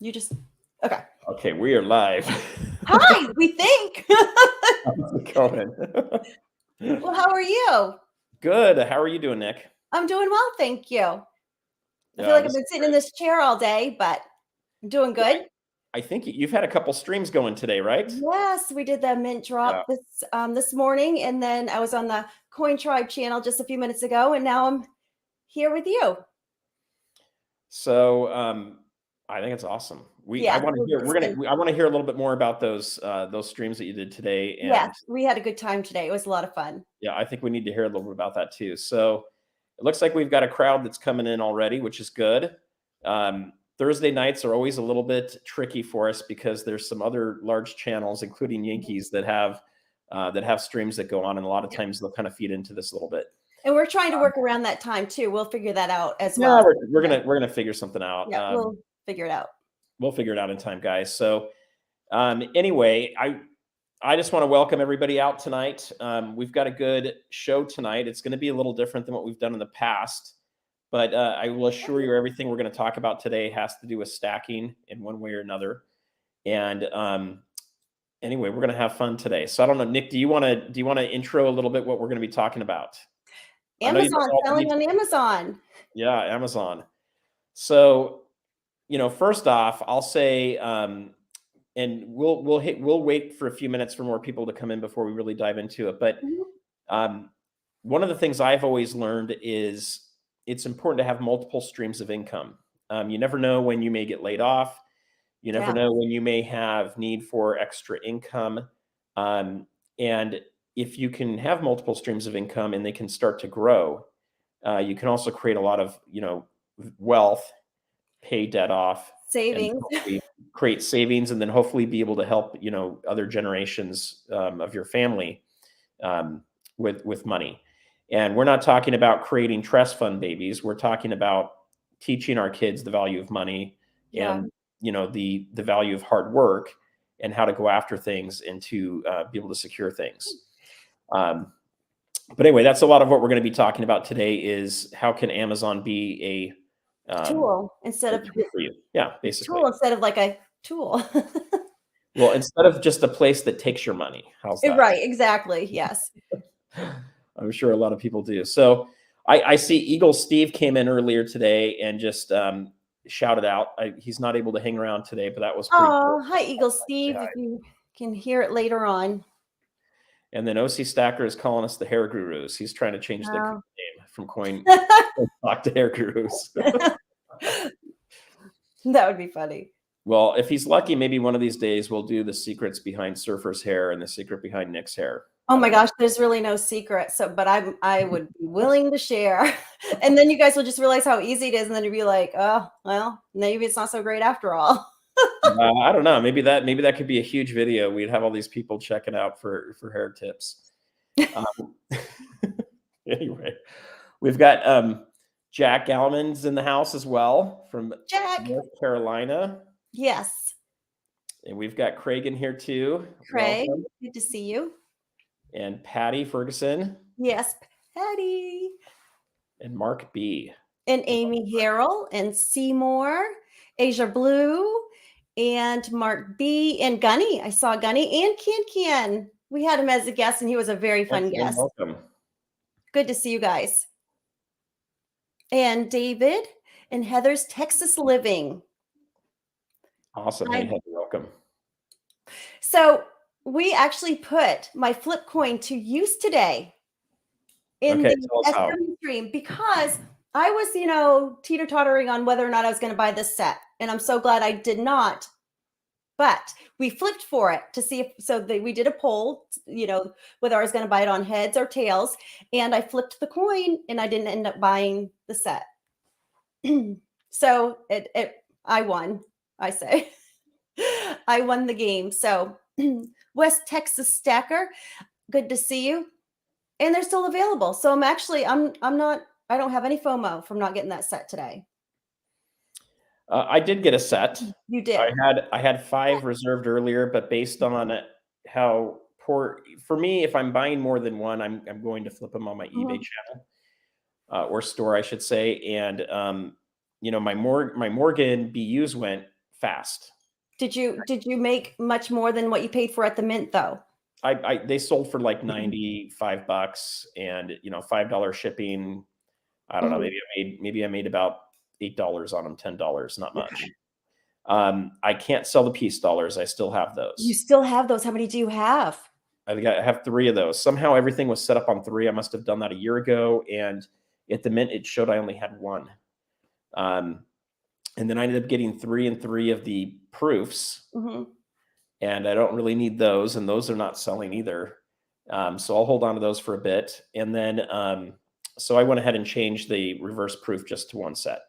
You just, okay. Okay, we are live. Hi, we think. How's it going? Well, how are you? Good. How are you doing, Nick? I'm doing well, thank you. I feel Yeah, like I've this been is sitting in great. this chair all day, but I'm doing Yeah, good. I think you've had a couple streams going today, right? Yes, we did the mint Yeah. drop this morning, and then I was on the Coin Tribe channel just a few minutes ago, and now I'm here with you. So I think it's awesome. I Yeah, want to hear. it's been, I want to hear a little bit more about those streams that you did today, yes, and we had a good time today. It was a lot of fun. yeah, I think we need to hear a little bit about that too. So it looks like we've got a crowd that's coming in already, which is good. Thursday nights are always a little bit tricky for us because there's some other large channels, including Yankees, that have streams that go on, and a lot of Yeah. times they'll kind of feed into this a little bit. And we're trying to work around that time too. We'll figure that out as Yeah, well. we're gonna figure something out. Yeah, we'll figure it out. We'll figure it out in time, guys. So anyway, I just want to welcome everybody out tonight. We've got a good show tonight. It's going to be a little different than what we've done in the past, but I will assure you everything we're going to talk about today has to do with stacking in one way or another. And anyway, we're going to have fun today. So I don't know, Nick, do you want to intro a little bit what we're going to be talking about? Amazon, selling on Amazon. Yeah, Amazon. So, first off, I'll say, and we'll wait for a few minutes for more people to come in before we really dive into it. But one of the things I've always learned is it's important to have multiple streams of income. You never know when you may get laid off. You never know when you may have need for extra income. And if you can have multiple streams of income and they can start to grow, you can also create a lot of, wealth, pay debt off, and Savings. create savings, and then hopefully be able to help, other generations of your family with money. And we're not talking about creating trust fund babies. We're talking about teaching our kids the value of money and the value of hard work and how to go after things and to be able to secure things. But anyway, that's a lot of what we're going to be talking about today is how can Amazon be a tool instead of tool for you. Yeah, basically. Tool instead of like a tool. Well, instead of just a place that takes your money. How's that? Right, exactly. Yes. I'm sure a lot of people do. So I see Eagle Steve came in earlier today and just shouted out. He's not able to hang around today, but that was pretty cool. Hi, Eagle Steve, if you can hear it later on. And then OC Stacker is calling us the hair gurus. He's trying to change the name from coin talk to hair gurus. That would be funny. Well, if he's lucky, maybe one of these days we'll do the secrets behind Sufer's hair and the secret behind Nick's hair. Oh my gosh, there's really no secret. So, but I would be willing to share. And then you guys will just realize how easy it is. And then you'll be like, oh, well, maybe it's not so great after all. I don't know. Maybe that could be a huge video. We'd have all these people checking out for hair tips. Anyway, we've got Jack Gallman's in the house as well from North Carolina. Yes. And we've got Craig in here too. Craig, good to see you. And Patty Ferguson. Yes, Patty. And Mark B. And Amy Harrell and Seymour, Asia Blue, and Mark B. and Gunny. I saw Gunny and Ken. We had him as a guest, and he was a very fun guest. Welcome. Good to see you guys. And David and Heather's Texas Living. Awesome. Hey, Heather, welcome. So we actually put my flip coin to use today in the SW stream because I was, teeter-tottering on whether or not I was going to buy this set. And I'm so glad I did not. But we flipped for it to see we did a poll, whether I was going to buy it on heads or tails. And I flipped the coin and I didn't end up buying the set. So I won, I say. I won the game. So West Texas Stacker, good to see you. And they're still available. So I don't have any FOMO from not getting that set today. I did get a set. You did. I had 5 reserved earlier, but based on how poor for me, if I'm buying more than one, I'm going to flip them on my eBay channel or store, I should say. And my Morgan BUs went fast. Did you make much more than what you paid for at the mint though? They sold for like $95 and, $5 shipping. I don't know, maybe I made about $8 on them, $10, not much. Okay. I can't sell the piece dollars. I still have You those. still have those. How many do you have? I have 3 of those. Somehow everything was set up on 3. I must have done that a year ago, and at the mint it showed I only had 1. And then I ended up getting 3 and 3 of the proofs, and I don't really need those, and those are not selling either. So I'll hold on to those for a bit, and then so I went ahead and changed the reverse proof just to 1 set.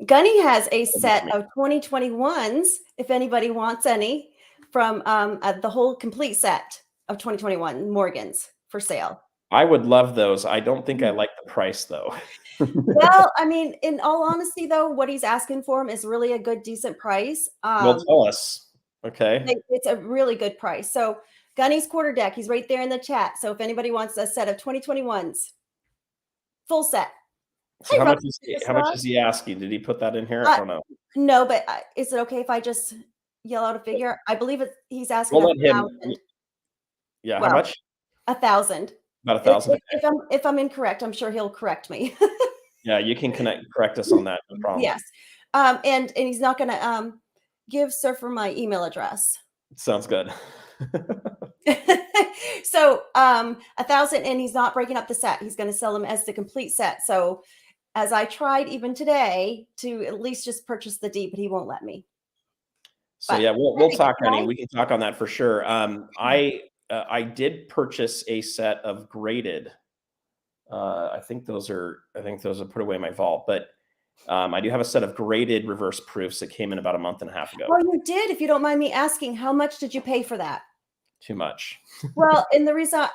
Gunny has a set of 2021s, if anybody wants any, from the whole complete set of 2021 Morgans for sale. I would love those. I don't think I like the price though. Well, I mean, in all honesty, though, what he's asking for him is really a good, decent price. Well, tell us. Okay. It's a really good price. So Gunny's quarter deck, he's right there in the chat. So if anybody wants a set of 2021s, full set. So how much is he asking? Did he put that in here? I don't know. No, but is it okay if I just yell out a figure? I believe he's asking We'll let him. 1,000. Yeah, how much? 1,000. About 1,000. If I'm incorrect, I'm sure he'll correct me. Yeah, you can correct us on that. No problem. Yes. And he's not gonna give Sufer my email address. Sounds good. So 1,000, and he's not breaking up the set. He's gonna sell them as the complete set. So as I tried even today to at least just purchase the D, but he won't let me. So yeah, we'll talk, honey. We can talk on that for sure. I did purchase a set of graded. I think those are put away in my vault, but I do have a set of graded reverse proofs that came in about a month and a half ago. Oh, you did? If you don't mind me asking, how much did you pay for that? Too much. Well, and the reason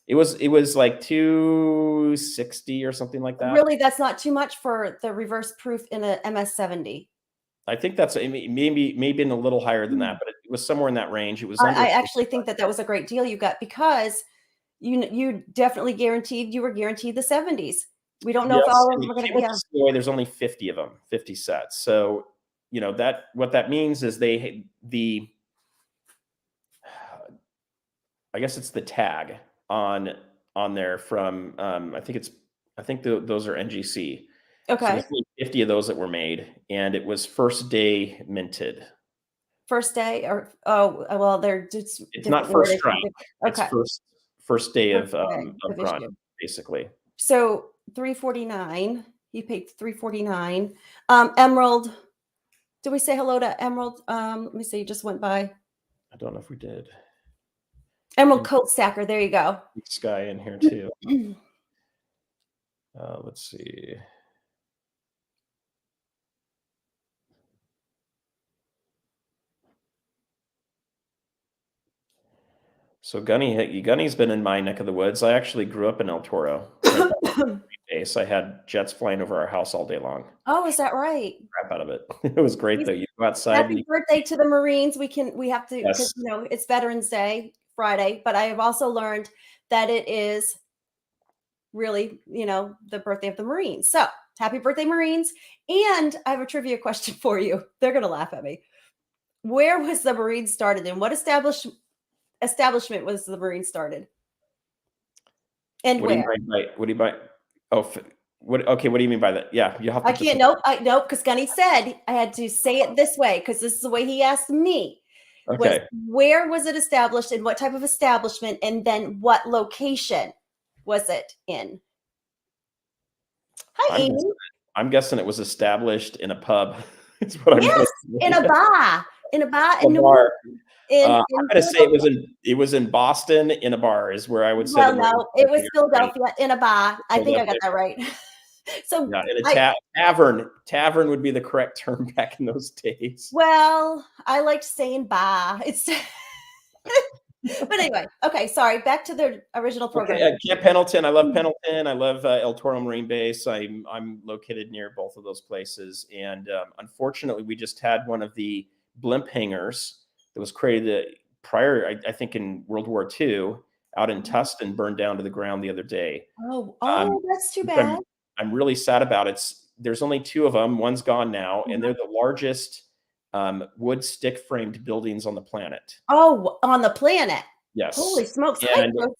it was like 260 or something like that. Really, that's not too much for the reverse proof in a MS-70. I think that's maybe been a little higher than that, but it was somewhere in that range. It was. I actually think that was a great deal you got, because you definitely you were guaranteed the 70s. We don't know if all of them are going to be. There's only 50 of them, 50 sets. So what that means is I guess it's the tag on there from I think those are NGC. Okay. So there's only 50 of those that were made, and it was first day minted. First day, or well, they're just. It's not first strike. Okay. It's first day of run, basically. So 349. He paid 349. Emerald. Did we say hello to Emerald? Let me see. You just went by. I don't know if we did. Emerald Coat Stacker. There you go. This guy in here too. Let's see. So Gunny's been in my neck of the woods. I actually grew up in El Toro. Base. I had jets flying over our house all day long. Oh, is that right? Crap out of it. It was great though. You go outside. Happy birthday to the Marines. We have to, because it's Veterans Day Friday, but I have also learned that it is really, the birthday of the Marines. So happy birthday, Marines. And I have a trivia question for you. They're going to laugh at me. Where was the Marines started, and what establishment was the Marines started? And what do you mean by what do you mean by that? Yeah, you have to. I can't. Nope. Because Gunny said I had to say it this way, because this is the way he asked me. Okay. Where was it established, and what type of establishment, and then what location was it in? Hi, Amy. I'm guessing it was established in a pub. It's what I'm guessing. In a bar. In a bar. I'm gonna say it was in Boston in a bar is where I would say. Well, no, it was Philadelphia in a bar. I think I got that right. So yeah, in a tavern. Tavern would be the correct term back in those days. Well, I liked saying bar. But anyway, okay, sorry. Back to the original program. Okay, Camp Pendleton. I love Pendleton. I love El Toro Marine Base. I'm located near both of those places, and unfortunately, we just had one of the blimp hangars that was created prior, I think, in World War II, out in Tustin, burned down to the ground the other day. Oh, that's too bad. I'm really sad about it. there's only 2 of them. One's gone now, and they're the largest wood stick framed buildings on the planet. Oh, on the planet. Holy Yes. smokes. Hi, And Joseph.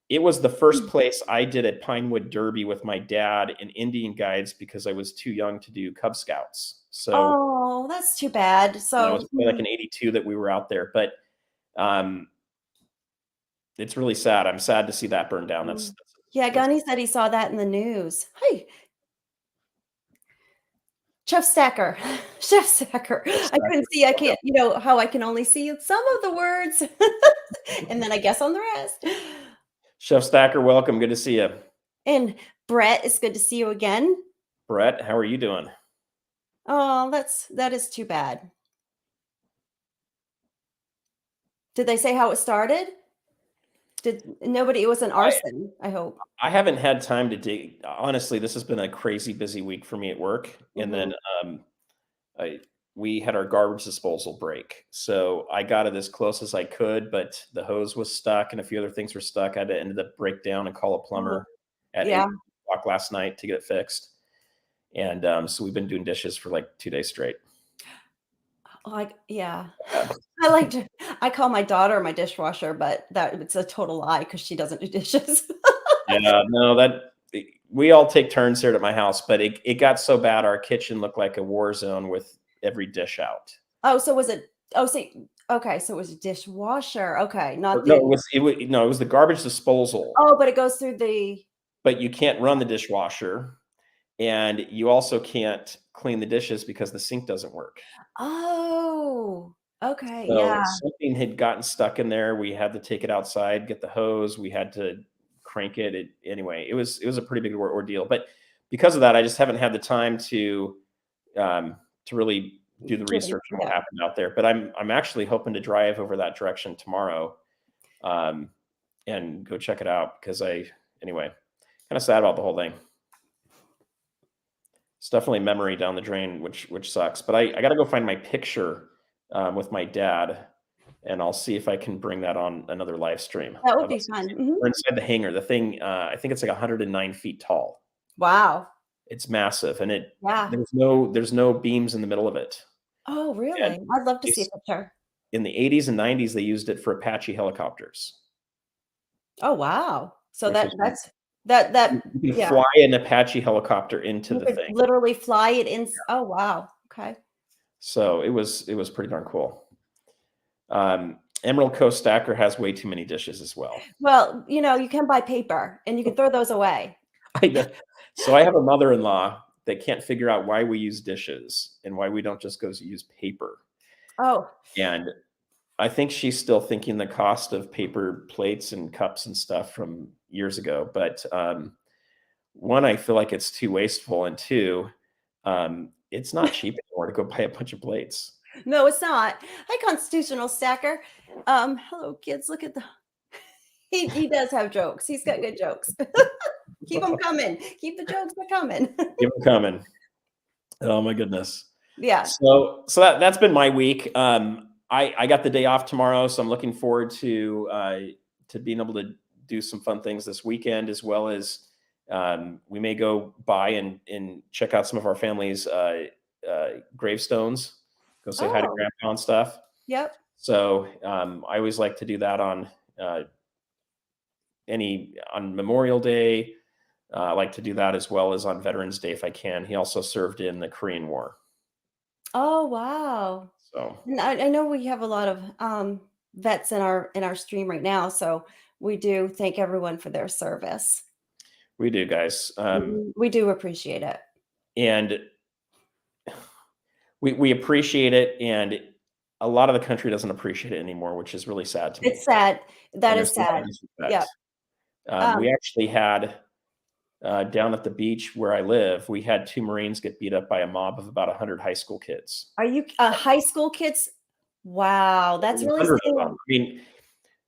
it was the first place I did a Pinewood Derby with my dad and Indian guides because I was too young to do Cub Scouts. So Oh, that's too bad. it So, was probably like in '82 that we were out there. But um, it's really sad. I'm sad to see that burn down. yeah, That's Gunny said he saw that in the news. Hey, Chef Stacker. Chef Stacker. I couldn't see. I can't, how I can only see some of the words. And then I guess on the rest. Chef Stacker, welcome. Good to see you. And Brett, it's good to see you again. Brett, how are you doing? Oh, that is too bad. Did they say how it started? It was an arson, I hope. I haven't had time to dig. Honestly, this has been a crazy busy week for me at work. And then I we had our garbage disposal break. So I got it as close as I could, but the hose was stuck and a few other things were stuck. I had to ended up break down and call a plumber at Yeah. 8 o'clock last night to get it fixed. And so we've been doing dishes for like 2 days straight. Like, yeah. Yeah. I call my daughter my dishwasher, but it's a total lie because she doesn't do dishes. Yeah, no, we all take turns here at my house, but it got so bad our kitchen looked like a war zone with every dish out. Oh, so was it okay, so it was a dishwasher. Okay, not No, the it was the garbage disposal, Oh, but it goes through the but you can't run the dishwasher, and you also can't clean the dishes because the sink doesn't work. Oh, okay, So yeah. something had gotten stuck in there. We had to take it outside, get the hose. We had to crank it. Anyway, it was a pretty big ordeal. But because of that, I just haven't had the time to really do the research on what Yeah. happened out there. But I'm actually hoping to drive over that direction tomorrow, um, and go check it out because anyway, kind of sad about the whole thing. It's definitely memory down the drain, which sucks. But I got to go find my picture with my dad, and I'll see if I can bring that on another live stream That would of be us. fun. Mhm. We're inside the hangar. The thing, I think it's like 109 feet tall. Wow. It's massive, and Yeah. there's no beams in the middle of it. Oh, And really? I'd love to see a it's picture. in the 80s and 90s, they used it for Apache helicopters, Oh, wow. So which is neat. that You can yeah, fly an Apache helicopter into you the could thing. literally fly it in oh, wow. Okay. So it was pretty darn cool. Emerald Coast Stacker has way too many dishes as well. Well, you can buy paper and you can throw those away. I know. So I have a mother-in-law that can't figure out why we use dishes and why we don't just go use paper. Oh, And I think she's still thinking the cost of paper plates and cups and stuff from years ago. But one, I feel like it's too wasteful, and two, it's not cheap anymore to go buy a bunch of plates. no, it's not. Hi, constitutional stacker. Hello, kids. Look at the he does have jokes. He's got good jokes. Keep them coming. Keep the jokes coming. Keep them coming. Oh my goodness. Yeah. So that's been my week. I got the day off tomorrow, so I'm looking forward to being able to do some fun things this weekend, as well as we may go by and check out some of our family's gravestones, go say hi to Oh, grandpa and stuff. yep. So I always like to do that on Memorial Day. I like to do that as well as on Veterans Day if I can. He also served in the Korean War. Oh, wow. So And I know we have a lot of vets in our stream right now, so we do thank everyone for their service. we do, guys. We do appreciate it. And we appreciate it. And a lot of the country doesn't appreciate it anymore, which is really sad to me. It's sad. That And is there's a lot sad. of disrespect. Yep. We actually had down at the beach where I live, we had 2 Marines get beat up by a mob of about 100 high school kids. Are you high school kids? Wow, that's really 100 of saying them. I mean,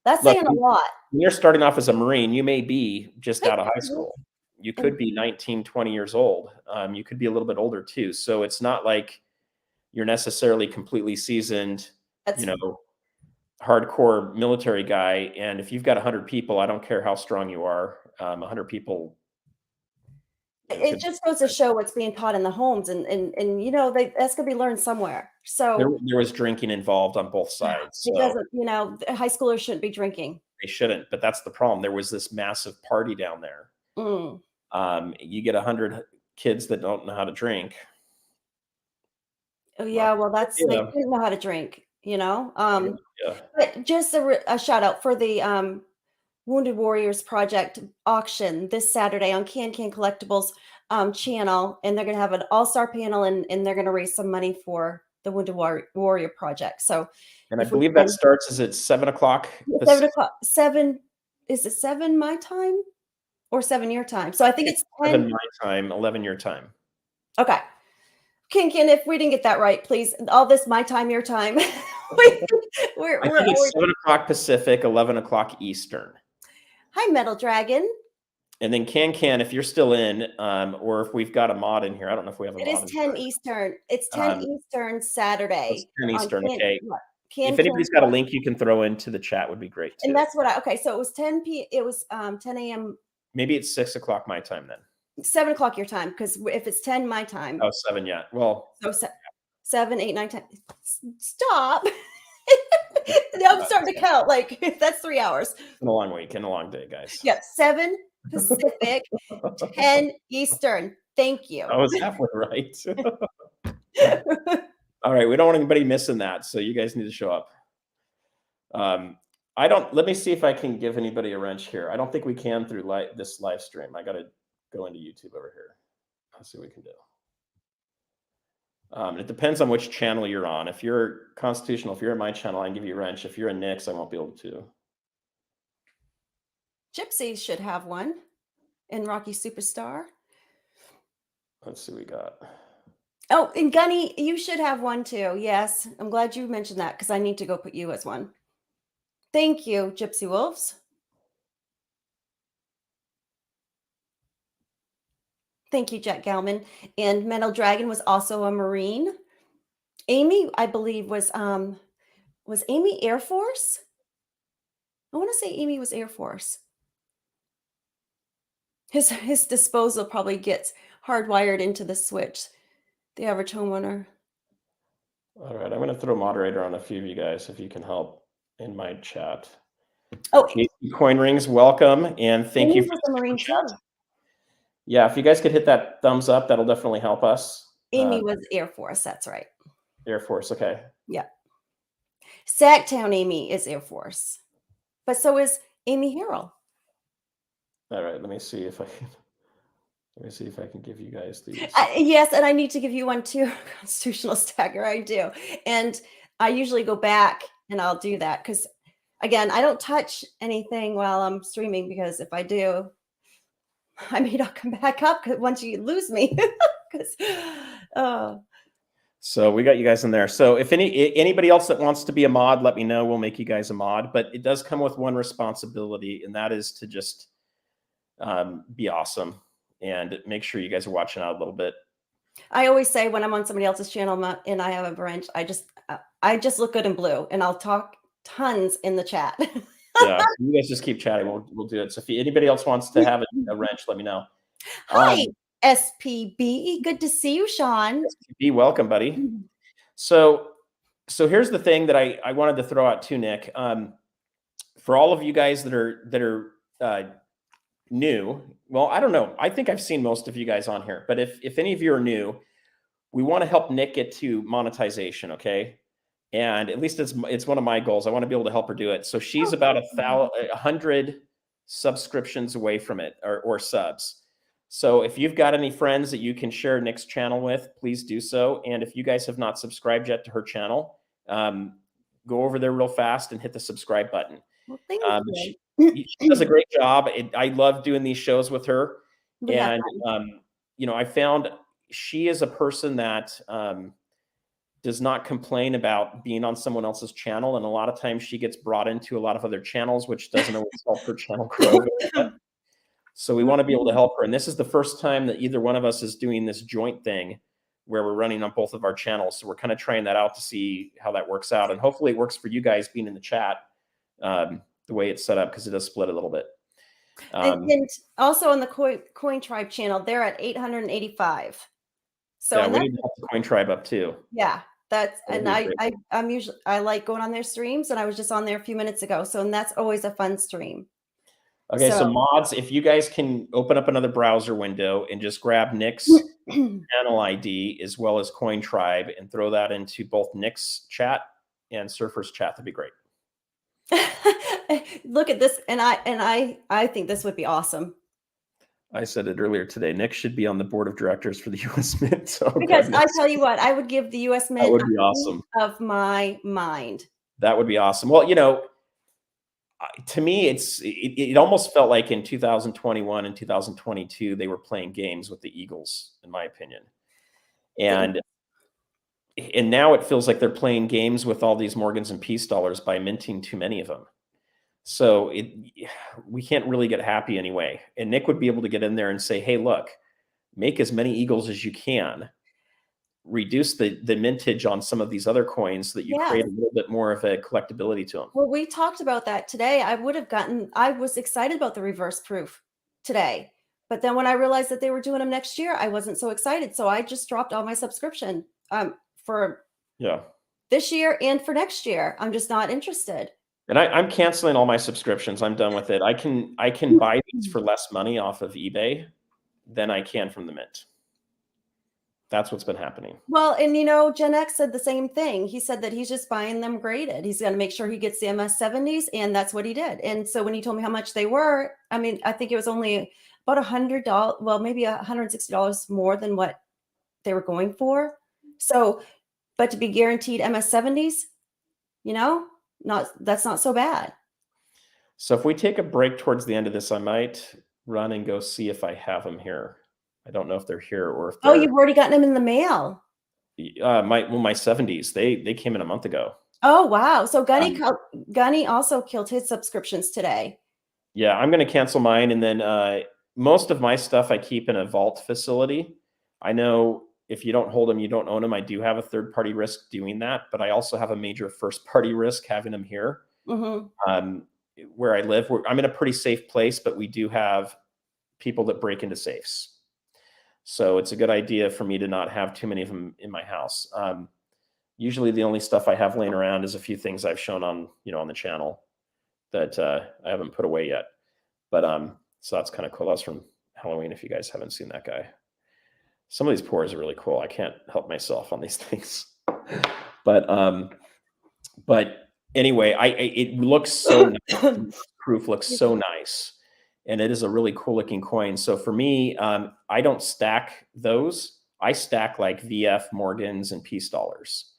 that's look, saying a lot. when you're starting off as a Marine, you may be just out of high Mhm. school. You could be 19, 20 years old. You could be a little bit older too. So it's not like you're necessarily completely seasoned, That's hardcore military guy. And if you've got 100 people, I don't care how strong you are. 100 people, It just goes to show what's being taught in the homes, and you know, that's gonna be learned somewhere. So there was drinking involved on both sides. it So doesn't, you know, high schoolers shouldn't be drinking. they shouldn't, but that's the problem. There was this massive party down there. Mm. You get 100 kids that don't know how to drink. Oh, Not yeah, well, they yeah, didn't know how to drink, you know? yeah. But just a shout out for the, Wounded Warriors Project auction this Saturday on Can Collectibles, channel, and they're gonna have an all-star panel, and they're gonna raise some money for the Wounded Warrior Project. So And I if we believe that can, starts, is it 7 o'clock? 7 o'clock, 7, is it 7 my time or 7 your time? So I think it's 10. 7 my time, 11 your time. Okay. Ken, if we didn't get that right, please, all this my time, your time. We I think it's 7 o'clock Pacific, 11 o'clock Eastern. Hi, Metal Dragon. And then if you're still in, or if we've got a mod in here, I don't know if we have a It mod is in 10 here. Eastern. It's 10 Eastern It's Saturday 10 on Eastern, okay. Can If anybody's got a link you can throw into the chat would be great too. And that's what okay, so it was 10 a.m. Maybe it's 6 o'clock my time then. 7 o'clock your time, because if it's 10 my time. Oh, 7, yeah. Well, So 7, 8, 9, 10. Stop. Now I'm starting to count. Like, that's 3 hours. it's been a long week and a long day, guys. Yeah, 7 Pacific, 10 Eastern. Thank you. I was halfway right. All right, we don't want anybody missing that, so you guys need to show up. Let me see if I can give anybody a wrench here. I don't think we can through this live stream. I got to go into YouTube over here. Let's see what we can do. It depends on which channel you're on. If you're constitutional, if you're at my channel, I can give you a wrench. If you're in Nick's, I won't be able to. Gypsy should have one. And Rocky Superstar. Let's see what we got. Oh, and Gunny, you should have one too. Yes, I'm glad you mentioned that, because I need to go put you as one. Thank you, Gypsy Wolves. Thank you, Jack Galman. And Metal Dragon was also a Marine. Amy, I believe, was Amy Air Force? I want to say Amy was Air Force. His disposal probably gets hardwired into the switch. The average homeowner. All right, I'm going to throw moderator on a few of you guys if you can help in my chat. Oh, Coin Rings, welcome, and thank you for the Marine chat. Yeah, if you guys could hit that thumbs up, that'll definitely help us. Amy was Air Force, that's right. Air Force, okay. Yeah. Sacktown Amy is Air Force, but so is Amy Harrell. All right, let me see if I can give you guys these. Yes, and I need to give you one too, Constitutional Stagger. I do, and I usually go back and I'll do that, because, again, I don't touch anything while I'm streaming, because if I do, I may not come back up once you lose me. So we got you guys in there. So if anybody else that wants to be a mod, let me know. We'll make you guys a mod. But it does come with one responsibility, and that is to just be awesome and make sure you guys are watching out a little bit. I always say when I'm on somebody else's channel and I have a wrench, I just look good in blue, and I'll talk tons in the chat. Yeah, you guys just keep chatting. We'll do it. So if anybody else wants to have a wrench, let me know. Hi, SPB. Good to see you, Sean. SPB, welcome, buddy. So here's the thing that I wanted to throw out too, Nick. For all of you guys that are new, well, I don't know. I think I've seen most of you guys on here, but if any of you are new, we want to help Nick get to monetization, okay? And at least it's one of my goals. I want to be able to help her do it. So she's about 100 subscriptions away from it, or subs. So if you've got any friends that you can share Nick's channel with, please do so. And if you guys have not subscribed yet to her channel, go over there real fast and hit the subscribe button. Well, thank you. She does a great job. I love doing these shows with her. And, I found she is a person that does not complain about being on someone else's channel. And a lot of times she gets brought into a lot of other channels, which doesn't always help her channel grow. So we want to be able to help her. And this is the first time that either one of us is doing this joint thing where we're running on both of our channels. So we're kind of trying that out to see how that works out. And hopefully it works for you guys being in the chat, the way it's set up, because it does split a little bit. And also on the Coin Tribe channel, they're at 885. So yeah, we need to help the Coin Tribe up too. Yeah, I like going on their streams, and I was just on there a few minutes ago. So, and that's always a fun stream. Okay, so mods, if you guys can open up another browser window and just grab Nick's channel ID as well as Coin Tribe and throw that into both Nick's chat and Surfer's chat, that'd be great. Look at this, and I think this would be awesome. I said it earlier today. Nick should be on the board of directors for the U.S. Mint. Oh, because goodness. I tell you what, I would give the U.S. Mint that would be awesome. Of my mind. That would be awesome. Well, you know, to me, it almost felt like in 2021 and 2022 they were playing games with the Eagles, in my opinion, and now it feels like they're playing games with all these Morgans and Peace dollars by minting too many of them. So we can't really get happy anyway. And Nick would be able to get in there and say, hey, look, make as many Eagles as you can. Reduce the mintage on some of these other coins so that you create a little bit more of a collectability to them. Well, we talked about that today. I was excited about the reverse proof today. But then when I realized that they were doing them next year, I wasn't so excited. So I just dropped all my subscription for this year and for next year. I'm just not interested. And I'm canceling all my subscriptions. I'm done with it. I can buy these for less money off of eBay than I can from the Mint. That's what's been happening. Well, and you know, Gen X said the same thing. He said that he's just buying them graded. He's going to make sure he gets the MS70s, and that's what he did. And so when he told me how much they were, I mean, I think it was only about $100, well, maybe $160 more than what they were going for. So, but to be guaranteed MS70s, you know, that's not so bad. So if we take a break towards the end of this, I might run and go see if I have them here. I don't know if they're here or if they're... Oh, you've already gotten them in the mail. My 70s, they came in a month ago. Oh, wow. So Gunny also killed his subscriptions today. Yeah, I'm going to cancel mine. And then most of my stuff I keep in a vault facility. I know if you don't hold them, you don't own them. I do have a third-party risk doing that, but I also have a major first-party risk having them here. Where I live, I'm in a pretty safe place, but we do have people that break into safes. So it's a good idea for me to not have too many of them in my house. Usually the only stuff I have laying around is a few things I've shown on, on the channel that I haven't put away yet. But so that's kind of cool. That's from Halloween, if you guys haven't seen that guy. Some of these pours are really cool. I can't help myself on these things. But anyway, it looks so nice. Proof looks so nice. And it is a really cool looking coin. So for me, I don't stack those. I stack like VF Morgans and Peace dollars.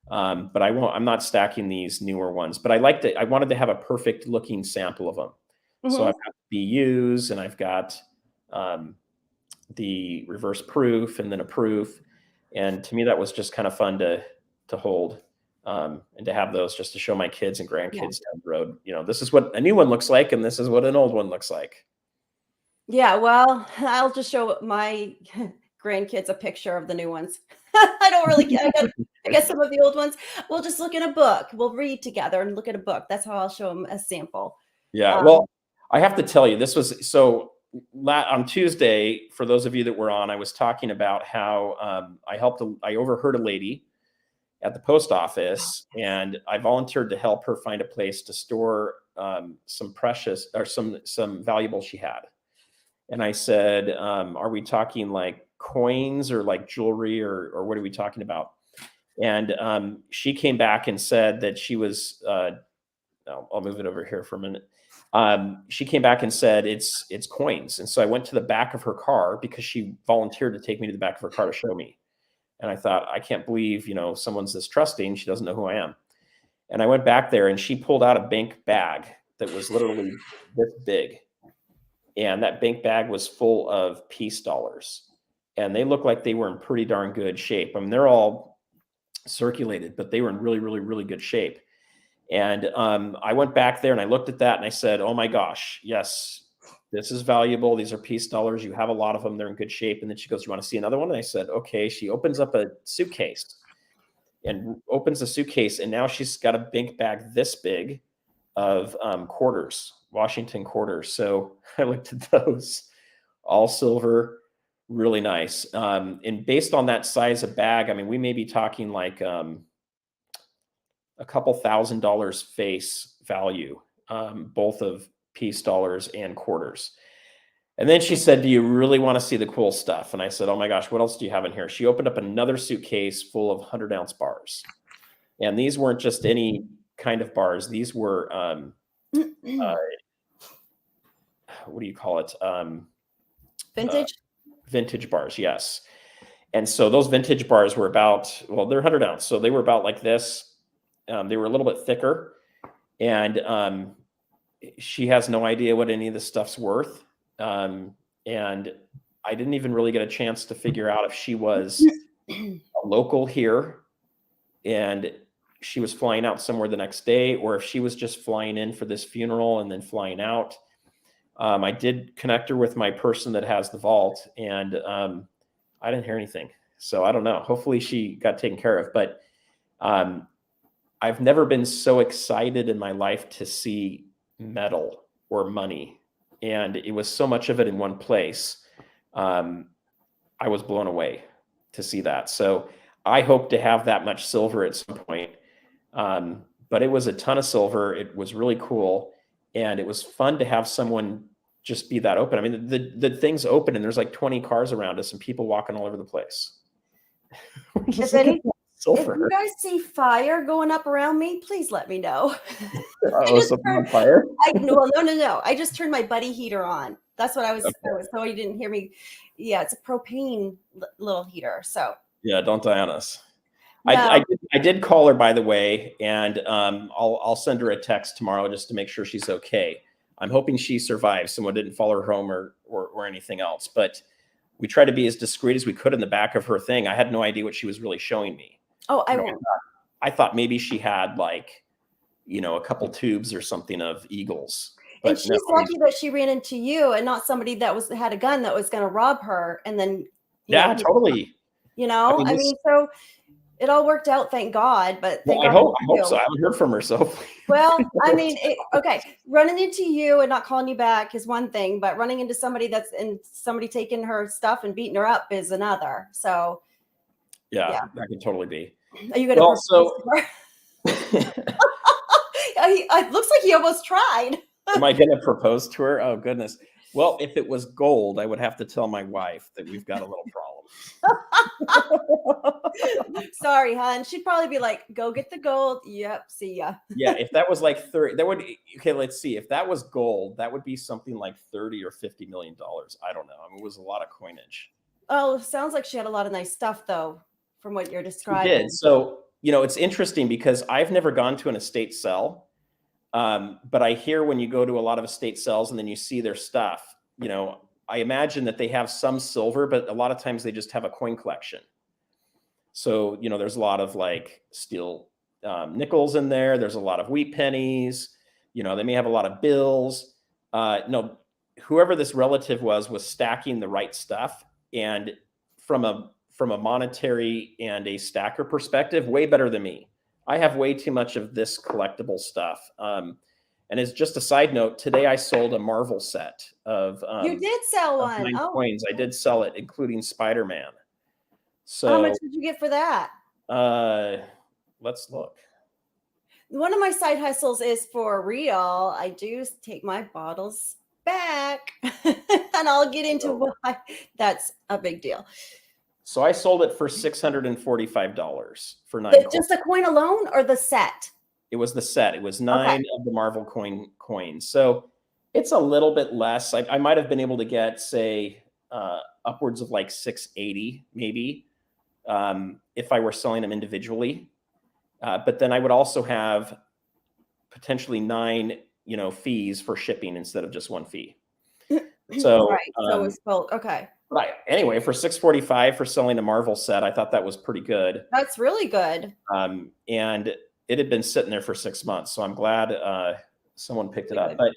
But I'm not stacking these newer ones, but I wanted to have a perfect looking sample of them. So I've got BUs and I've got the reverse proof and then a proof. And to me, that was just kind of fun to hold. And to have those just to show my kids and grandkids down the road, this is what a new one looks like, and this is what an old one looks like. Yeah, well, I'll just show my grandkids a picture of the new ones. I don't really care. I guess some of the old ones, we'll just look at a book. We'll read together and look at a book. That's how I'll show them a sample. Yeah, well, I have to tell you, this was so on Tuesday, for those of you that were on, I was talking about how I overheard a lady at the post office, and I volunteered to help her find a place to store some precious or some valuables she had. And I said, are we talking like coins or like jewelry or what are we talking about? And she came back and said that she was, I'll move it over here for a minute. She came back and said it's coins. And so I went to the back of her car because she volunteered to take me to the back of her car to show me. And I thought, I can't believe, someone's this trusting. She doesn't know who I am. And I went back there and she pulled out a bank bag that was literally this big. And that bank bag was full of Peace dollars. And they looked like they were in pretty darn good shape. I mean, they're all circulated, but they were in really, really, really good shape. And I went back there and I looked at that and I said, oh my gosh, yes, this is valuable. These are Peace dollars. You have a lot of them. They're in good shape. And then she goes, you want to see another one? And I said, okay. She opens up a suitcase and opens the suitcase. And now she's got a bank bag this big of quarters, Washington quarters. So I looked at those, all silver, really nice. And based on that size of bag, I mean, we may be talking like a couple $1,000s face value, both of piece dollars and quarters. And then she said, "Do you really want to see the cool stuff?" And I said, "Oh my gosh, what else do you have in here?" She opened up another suitcase full of 100-ounce bars. And these weren't just any kind of bars. These were, what do you call it? Vintage? Vintage bars, yes. And so those vintage bars were about, well, they're 100 ounce. So they were about like this. They were a little bit thicker. And she has no idea what any of this stuff's worth. And I didn't even really get a chance to figure out if she was a local here and she was flying out somewhere the next day, or if she was just flying in for this funeral and then flying out. I did connect her with my person that has the vault, and I didn't hear anything. So I don't know. Hopefully she got taken care of. But I've never been so excited in my life to see metal or money. And it was so much of it in one place. I was blown away to see that. So I hope to have that much silver at some point. But it was a ton of silver. It was really cool. And it was fun to have someone just be that open. I mean, the thing's open and there's like 20 cars around us and people walking all over the place. If you guys see fire going up around me, please let me know. Oh, something on fire? No. I just turned my buddy heater on. That's what I was. Okay. So you didn't hear me. Yeah, it's a propane little heater. So yeah, don't die on us. No. I did call her, by the way, and I'll send her a text tomorrow just to make sure she's okay. I'm hoping she survives. Someone didn't follow her home or anything else, but we tried to be as discreet as we could in the back of her thing. I had no idea what she was really showing me. Oh, I thought maybe she had like, a couple tubes or something of Eagles. And she's lucky that she ran into you and not somebody that had a gun that was going to rob her. And then, totally. I mean, so it all worked out, thank God. But I hope so. I haven't heard from her, so. Well, I mean, okay, running into you and not calling you back is one thing, but running into somebody somebody taking her stuff and beating her up is another. So. Yeah. That could totally be. Are you going to propose to her? It looks like he almost tried. Am I going to propose to her? Oh, goodness. Well, if it was gold, I would have to tell my wife that we've got a little problem. Sorry, hon. She'd probably be like, go get the gold. Yep, see ya. Yeah, if that was like 30, okay, let's see. If that was gold, that would be something like 30 or $50 million. I don't know. I mean, it was a lot of coinage. Oh, sounds like she had a lot of nice stuff, though, from what you're describing. She did. So, it's interesting because I've never gone to an estate sale. But I hear when you go to a lot of estate sales and then you see their stuff, I imagine that they have some silver, but a lot of times they just have a coin collection. So, there's a lot of like steel nickels in there. There's a lot of wheat pennies. They may have a lot of bills. No, whoever this relative was stacking the right stuff. And from a monetary and a stacker perspective, way better than me. I have way too much of this collectible stuff. And as just a side note, today I sold a Marvel set of you did sell one. Coins. I did sell it, including Spider-Man. So how much did you get for that? Let's look. One of my side hustles is for real. I do take my bottles back and I'll get into why that's a big deal. So I sold it for $645 for 9 coins. Just the coin alone or the set? It was the set. It was 9 of the Marvel coins. So it's a little bit less. I might have been able to get, say, upwards of like $680 maybe if I were selling them individually. But then I would also have potentially 9, fees for shipping instead of just one fee. So, right. So it's both. Okay. Right. Anyway, for $645 for selling a Marvel set, I thought that was pretty good. That's really good. And it had been sitting there for 6 months, so I'm glad someone picked it up. But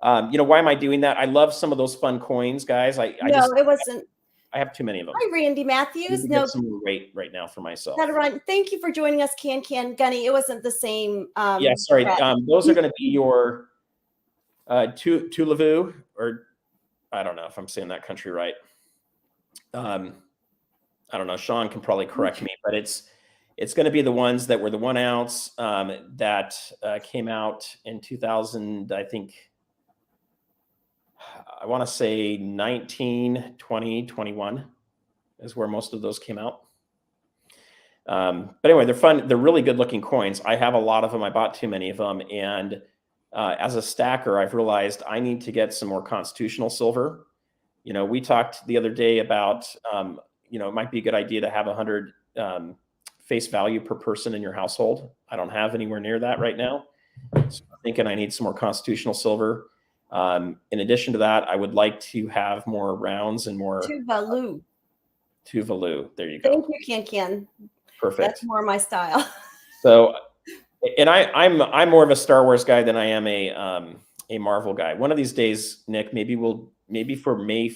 why am I doing that? I love some of those fun coins, guys. It wasn't. I have too many of them. Hi, Randy Matthews. No, some weight right now for myself. Thank you for joining us, Gunny. It wasn't the same. Yeah, sorry. Those are going to be your Tulavu, or I don't know if I'm saying that country right. I don't know. Sean can probably correct me, but it's going to be the ones that were the 1 ounce that came out in 2000. I think I want to say 19, 20, 21 is where most of those came out. But anyway, they're fun. They're really good looking coins. I have a lot of them. I bought too many of them. And as a stacker, I've realized I need to get some more constitutional silver. We talked the other day about, it might be a good idea to have 100 face value per person in your household. I don't have anywhere near that right now. So I'm thinking I need some more constitutional silver. In addition to that, I would like to have more rounds and more Tuvalu. Tuvalu. There you go. Thank you, Ken. Perfect. That's more my style. So, and I'm more of a Star Wars guy than I am a Marvel guy. One of these days, Nick, maybe for May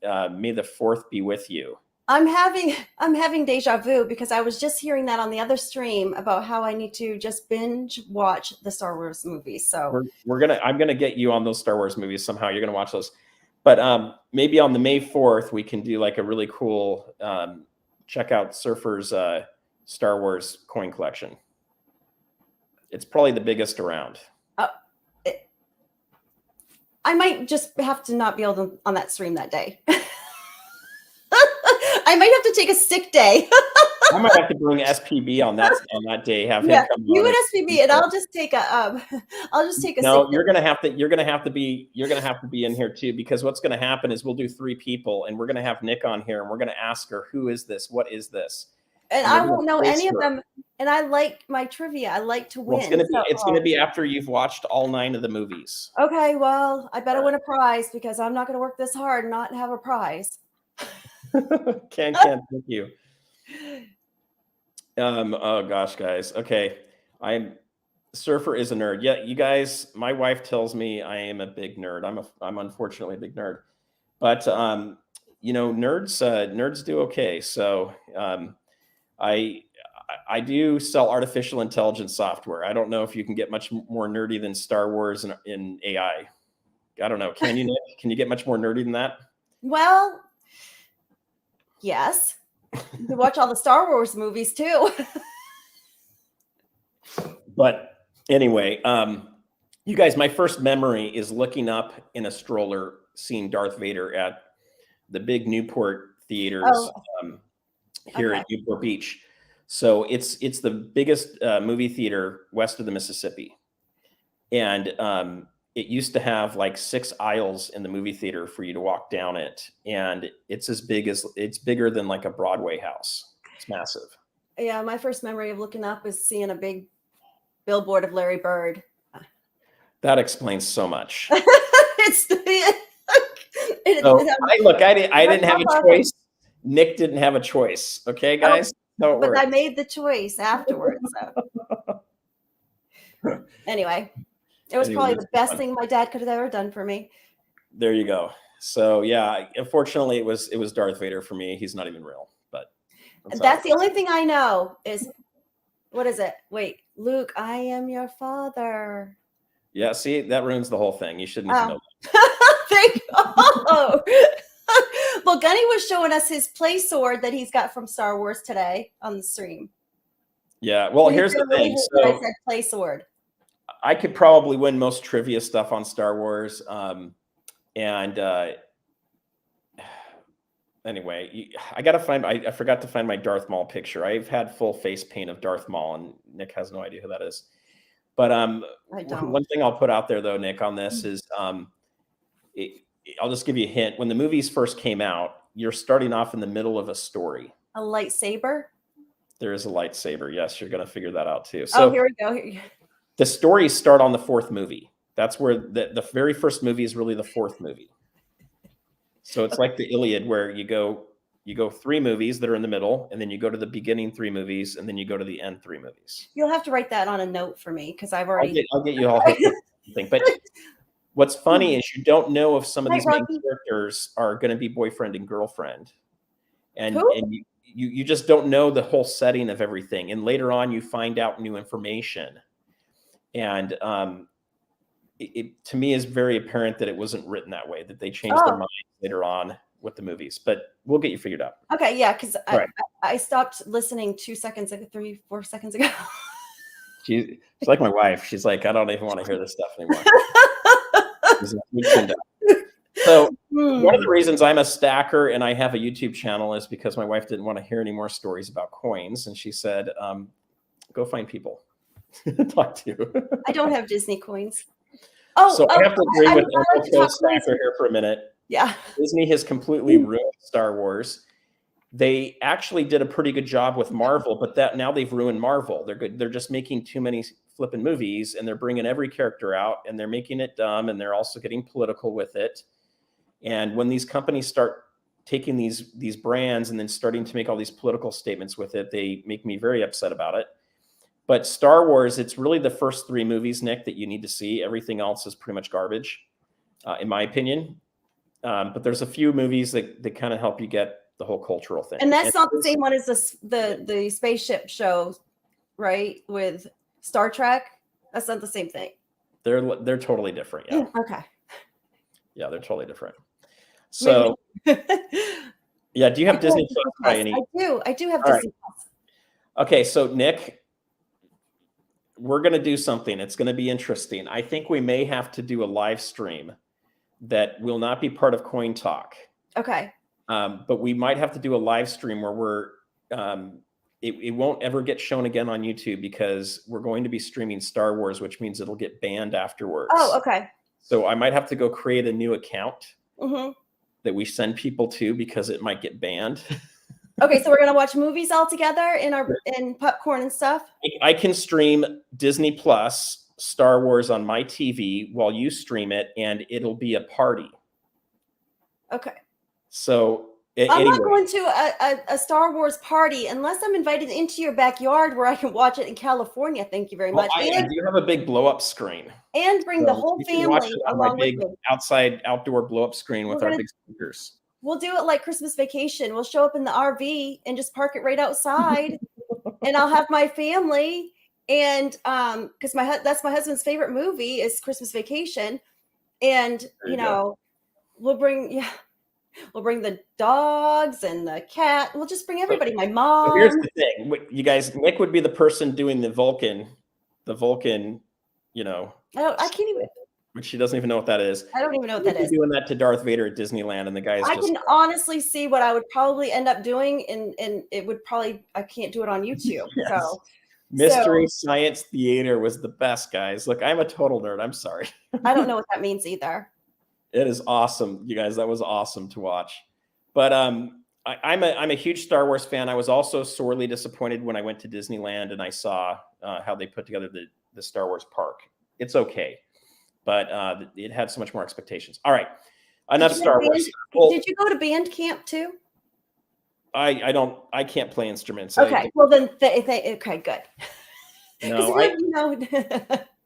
the 4th be with you. I'm having deja vu because I was just hearing that on the other stream about how I need to just binge watch the Star Wars movies. So I'm gonna get you on those Star Wars movies somehow. You're gonna watch those, but maybe on the May 4th we can do like a really cool check out Sufer's Star Wars coin collection. It's probably the biggest around. I might just have to not be able to on that stream that day. I might have to take a sick day. I might have to bring SPB on that day. Have him come. You and SPB, and I'll just take a. No, you're gonna have to be in here too, because what's gonna happen is we'll do 3 people, and we're gonna have Nick on here, and we're gonna ask her, who is this? What is this? And I won't know any of them. And I like my trivia. I like to win. Well, it's gonna be after you've watched all 9 of the movies. Okay, well, I better win a prize because I'm not gonna work this hard and not have a prize. Thank you. Oh gosh, guys. Okay. Sufer is a nerd. Yeah, you guys, my wife tells me I am a big nerd. I'm unfortunately a big nerd. But nerds do okay. So I do sell artificial intelligence software. I don't know if you can get much more nerdy than Star Wars in AI. I don't know. Can you, Nick? Can you get much more nerdy than that? Well, yes. You can watch all the Star Wars movies too. But anyway, you guys, my first memory is looking up in a stroller, seeing Darth Vader at the big Newport theaters here at Newport Beach. So it's the biggest movie theater west of the Mississippi. And it used to have like 6 aisles in the movie theater for you to walk down it. And it's bigger than like a Broadway house. It's massive. Yeah, my first memory of looking up is seeing a big billboard of Larry Bird. That explains so much. I didn't have a choice. Nick didn't have a choice. Okay, guys? But I made the choice afterwards. So. Anyway. It was probably the best thing my dad could have ever done for me. There you go. So yeah, unfortunately it was Darth Vader for me. He's not even real, but that's the only thing I know is, what is it? Wait, Luke, I am your father. Yeah, see, that ruins the whole thing. You shouldn't know that. Well, Gunny was showing us his play sword that he's got from Star Wars today on the stream. Yeah, well, here's the thing. So I said play sword. I could probably win most trivia stuff on Star Wars. Anyway, I forgot to find my Darth Maul picture. I've had full face paint of Darth Maul, and Nick has no idea who that is. But one thing I'll put out there though, Nick, on this is I'll just give you a hint. When the movies first came out, you're starting off in the middle of a story. A lightsaber? There is a lightsaber. Yes, you're going to figure that out too. So here we go. The stories start on the 4th movie. That's where the very first movie is really the 4th movie. So it's like the Iliad, where you go 3 movies that are in the middle, and then you go to the beginning 3 movies, and then you go to the end 3 movies. You'll have to write that on a note for me because I've already. I'll get you all thing. But what's funny is you don't know if some of these main characters are going to be boyfriend and girlfriend, and you just don't know the whole setting of everything. And later on, you find out new information. And it to me is very apparent that it wasn't written that way, that they changed their mind later on with the movies, but we'll get you figured out. Okay. Yeah. Cause I stopped listening 2 seconds, like 3-4 seconds ago. She's like my wife. She's like, I don't even want to hear this stuff anymore. So one of the reasons I'm a stacker and I have a YouTube channel is because my wife didn't want to hear any more stories about coins. And she said, go find people to talk to. I don't have Disney coins. So I have to agree with Uncle Stacker here for a minute. Yeah. Disney has completely ruined Star Wars. They actually did a pretty good job with Marvel, but now they've ruined Marvel. They're just making too many flipping movies, and they're bringing every character out, and they're making it dumb, and they're also getting political with it. And when these companies start taking these brands and then starting to make all these political statements with it, they make me very upset about it. But Star Wars, it's really the first 3 movies, Nick, that you need to see. Everything else is pretty much garbage, in my opinion. But there's a few movies that kind of help you get the whole cultural thing. And that's not the same one as the spaceship show, right? With Star Trek. That's not the same thing. They're totally different. Yeah. Okay. Yeah, they're totally different. So yeah, do you have Disney Plus by any? I do have Disney Plus. Okay, so Nick, we're going to do something. It's going to be interesting. I think we may have to do a live stream that will not be part of Coin Talk. Okay. But we might have to do a live stream where it won't ever get shown again on YouTube because we're going to be streaming Star Wars, which means it'll get banned afterwards. Oh, okay. So I might have to go create a new account that we send people to because it might get banned. Okay, so we're gonna watch movies all together in popcorn and stuff. I can stream Disney Plus Star Wars on my TV while you stream it, and it'll be a party. Okay. So I'm not going to a Star Wars party unless I'm invited into your backyard where I can watch it in California. Thank you very much. I do have a big blow-up screen. And bring the whole family watch it on my big with outdoor blow-up screen with our big speakers. We'll do it like Christmas Vacation. We'll show up in the RV and just park it right outside. And I'll have my family. And because that's my husband's favorite movie is Christmas Vacation. And, we'll bring the dogs and the cat. We'll just bring everybody. My mom. So here's the thing, you guys. Nick would be the person doing the Vulcan. I can't even. Which she doesn't even know what that is. I don't even know what that is. Doing that to Darth Vader at Disneyland, and the guys. I can honestly see what I would probably end up doing, and it would probably I can't do it on YouTube. Yes. So. Mystery Science Theater was the best, guys. Look, I'm a total nerd. I'm sorry. I don't know what that means either. It is awesome, you guys. That was awesome to watch. But I'm a huge Star Wars fan. I was also sorely disappointed when I went to Disneyland and I saw how they put together the Star Wars park. It's okay, but it had so much more expectations. All right, enough Star Wars. Did you go to band camp too? I can't play instruments. Okay, well then, okay, good. No,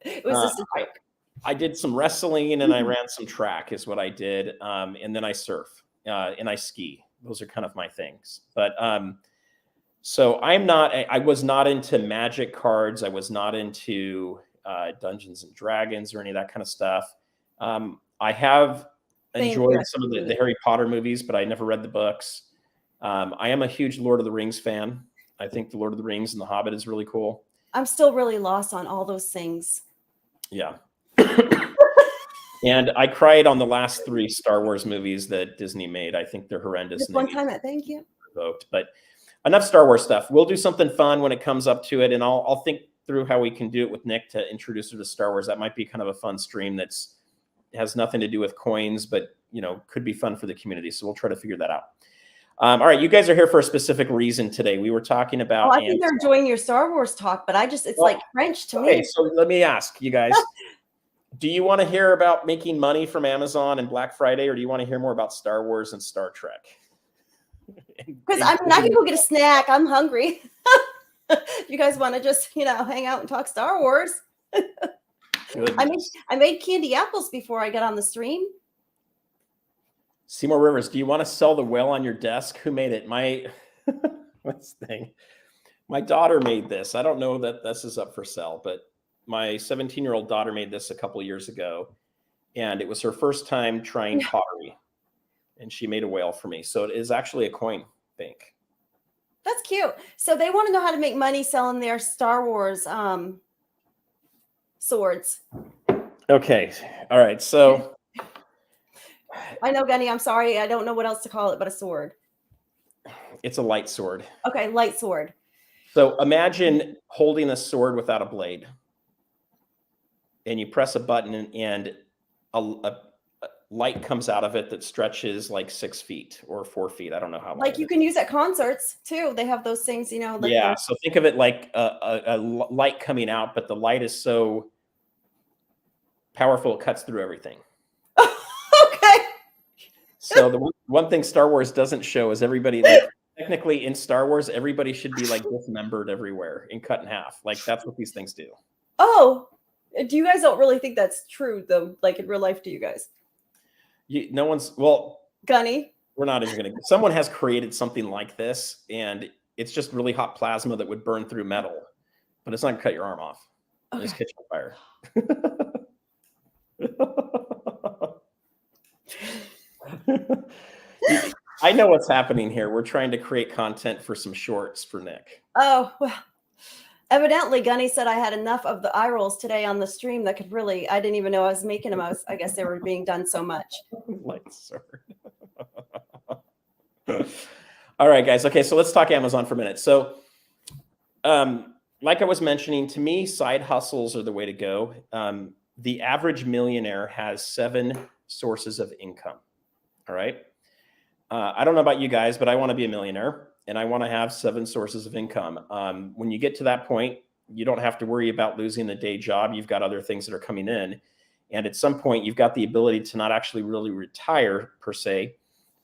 it was just a joke. I did some wrestling and I ran some track is what I did. And then I surf and I ski. Those are kind of my things. But so I was not into magic cards. I was not into Dungeons and Dragons or any of that kind of stuff. I have enjoyed some of the Harry Potter movies, but I never read the books. I am a huge Lord of the Rings fan. I think the Lord of the Rings and the Hobbit is really cool. I'm still really lost on all those things. Yeah. And I cried on the last 3 Star Wars movies that Disney made. I think they're horrendous. Just one time, thank you. But enough Star Wars stuff. We'll do something fun when it comes up to it, and I'll think through how we can do it with Nick to introduce her to Star Wars. That might be kind of a fun stream has nothing to do with coins, but could be fun for the community. So we'll try to figure that out. All right, you guys are here for a specific reason today. We were talking about. I think they're enjoying your Star Wars talk, but it's like French to me. Okay, so let me ask you guys. Do you want to hear about making money from Amazon and Black Friday, or do you want to hear more about Star Wars and Star Trek? Because I can go get a snack. I'm hungry. If you guys want to just, hang out and talk Star Wars. I made candy apples before I got on the stream. Seymour Rivers, do you want to sell the whale on your desk? Who made it? My daughter made this. I don't know that this is up for sale, but my 17-year-old daughter made this a couple of years ago, and it was her first time trying pottery, and she made a whale for me. So it is actually a coin bank. That's cute. So they want to know how to make money selling their Star Wars swords. Okay. All right. So I know, Gunny, I'm sorry. I don't know what else to call it but a sword. It's a light sword. Okay, light sword. So imagine holding a sword without a blade, and you press a button, and a light comes out of it that stretches like 6 feet or 4 feet. I don't know how long. Like you can use at concerts too. They have those things, you know. Like yeah. So think of it like a light coming out, but the light is so powerful it cuts through everything. Okay. So the one thing Star Wars doesn't show is everybody, like, technically in Star Wars, everybody should be like dismembered everywhere and cut in half. Like that's what these things do. Oh, do you guys don't really think that's true though? Like in real life, do you guys? No one's, well, Gunny. we're not even going to, someone has created something like this, and it's just really hot plasma that would burn through metal, but it's not going to cut your arm off. Okay. It's catch on fire. I know what's happening here. We're trying to create content for some shorts for Nick. Oh, well, evidently Gunny said I had enough of the eye rolls today on the stream that could really, I didn't even know I was making them. I guess they were being done so much. Light sword. All right, guys. Okay, so let's talk Amazon for a minute. So, like I was mentioning, to me, side hustles are the way to go. The average millionaire has 7 sources of income. All right. I don't know about you guys, but I want to be a millionaire, and I want to have 7 sources of income. When you get to that point, you don't have to worry about losing the day job. You've got other things that are coming in. And at some point, you've got the ability to not actually really retire per se,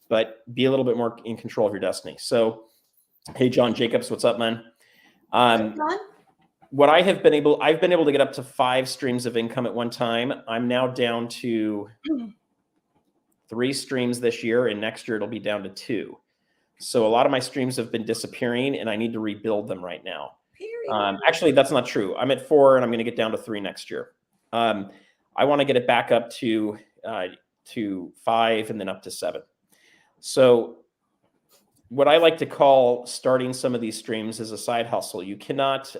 but be a little bit more in control of your destiny. So, hey, John Jacobs, what's up, man? What I've been able to get up to 5 streams of income at one time. I'm now down to 3 streams this year, and next year it'll be down to 2. So a lot of my streams have been disappearing, and I need to rebuild them right now. Actually, that's not true. I'm at 4, and I'm going to get down to 3 next year. I want to get it back up to 5 and then up to 7. So what I like to call starting some of these streams is a side hustle. You cannot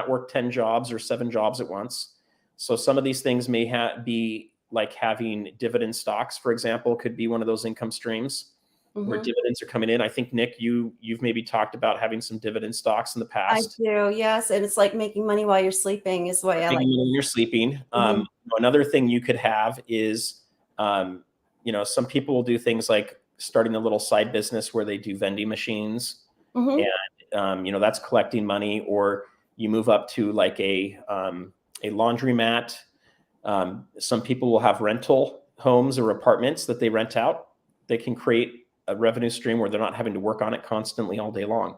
work 10 jobs or 7 jobs at once. So some of these things may be like having dividend stocks, for example, could be one of those income streams where dividends are coming in. I think, Nick, you've maybe talked about having some dividend stocks in the past. I do, yes. And it's like making money while you're sleeping is the way I like. When you're sleeping. Another thing you could have is, some people will do things like starting a little side business where they do vending machines, and that's collecting money. Or you move up to like a laundromat. Some people will have rental homes or apartments that they rent out. They can create a revenue stream where they're not having to work on it constantly all day long.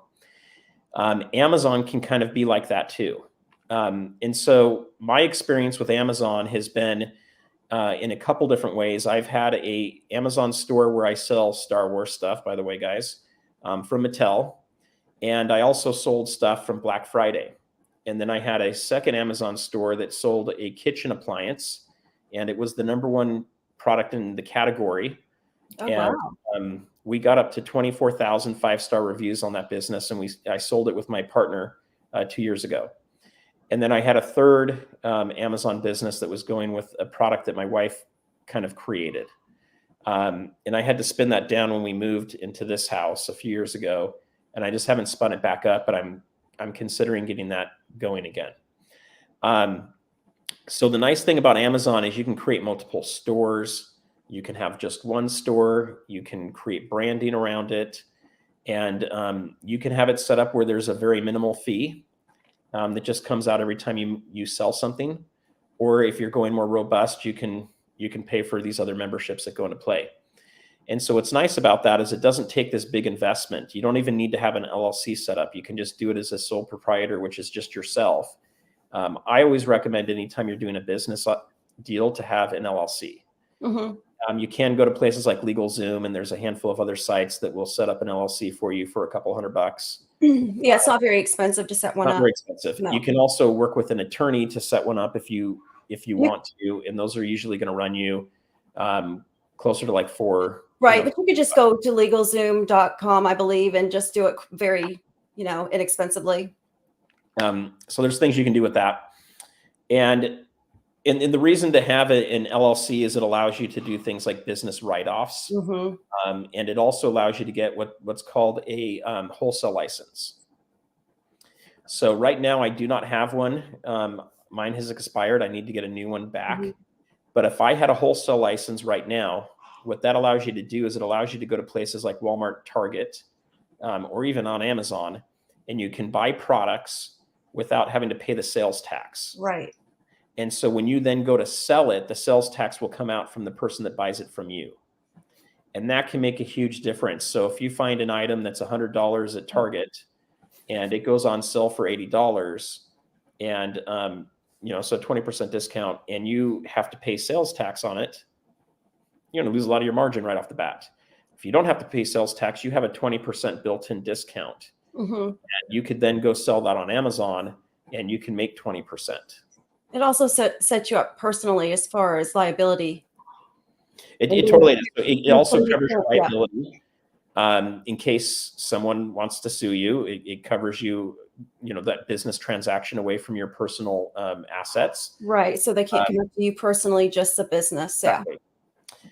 Amazon can kind of be like that too. And so my experience with Amazon has been in a couple different ways. I've had a Amazon store where I sell Star Wars stuff, by the way, guys, from Mattel. And I also sold stuff from Black Friday. And then I had a second Amazon store that sold a kitchen appliance, and it was the #1 product in the category. Oh, and wow. We got up to 24,000 5-star reviews on that business, and I sold it with my partner 2 years ago. And then I had a third Amazon business that was going with a product that my wife kind of created. And I had to spin that down when we moved into this house a few years ago, and I just haven't spun it back up, but I'm considering getting that going again. So the nice thing about Amazon is you can create multiple stores. You can have just one store. You can create branding around it. And you can have it set up where there's a very minimal fee that just comes out every time you sell something. Or if you're going more robust, you can pay for these other memberships that go into play. And so what's nice about that is it doesn't take this big investment. You don't even need to have an LLC set up. You can just do it as a sole proprietor, which is just yourself. I always recommend anytime you're doing a business deal to have an LLC. You can go to places like LegalZoom, and there's a handful of other sites that will set up an LLC for you for a couple $100. Yeah, it's not very expensive to set one Not up. very expensive. No. You can also work with an attorney to set one up if you want to, and those are usually going to run you closer to like Right, but you could just go to legalzoom.com, I believe, and just do it very, inexpensively. So there's things you can do with that. And the reason to have an LLC is it allows you to do things like business write-offs. And it also allows you to get what's called a wholesale license. So right now I do not have one. Mine has expired. I need to get a new one back. But if I had a wholesale license right now, what that allows you to do is it allows you to go to places like Walmart, Target, or even on Amazon, and you can buy products without having to pay the sales tax. Right. And so when you then go to sell it, the sales tax will come out from the person that buys it from you. And that can make a huge difference. So if you find an item that's $100 at Target and it goes on sale for $80 and, so 20% discount, and you have to pay sales tax on it, you're going to lose a lot of your margin right off the bat. If you don't have to pay sales tax, you have a 20% built-in discount. And you could then go sell that on Amazon and you can make 20%. It also sets you up personally as far as liability. It totally is. It also covers your liability. In case someone wants to sue you, it covers you, that business transaction away from your personal assets. Right. So they can't connect to you personally, just the business. Exactly.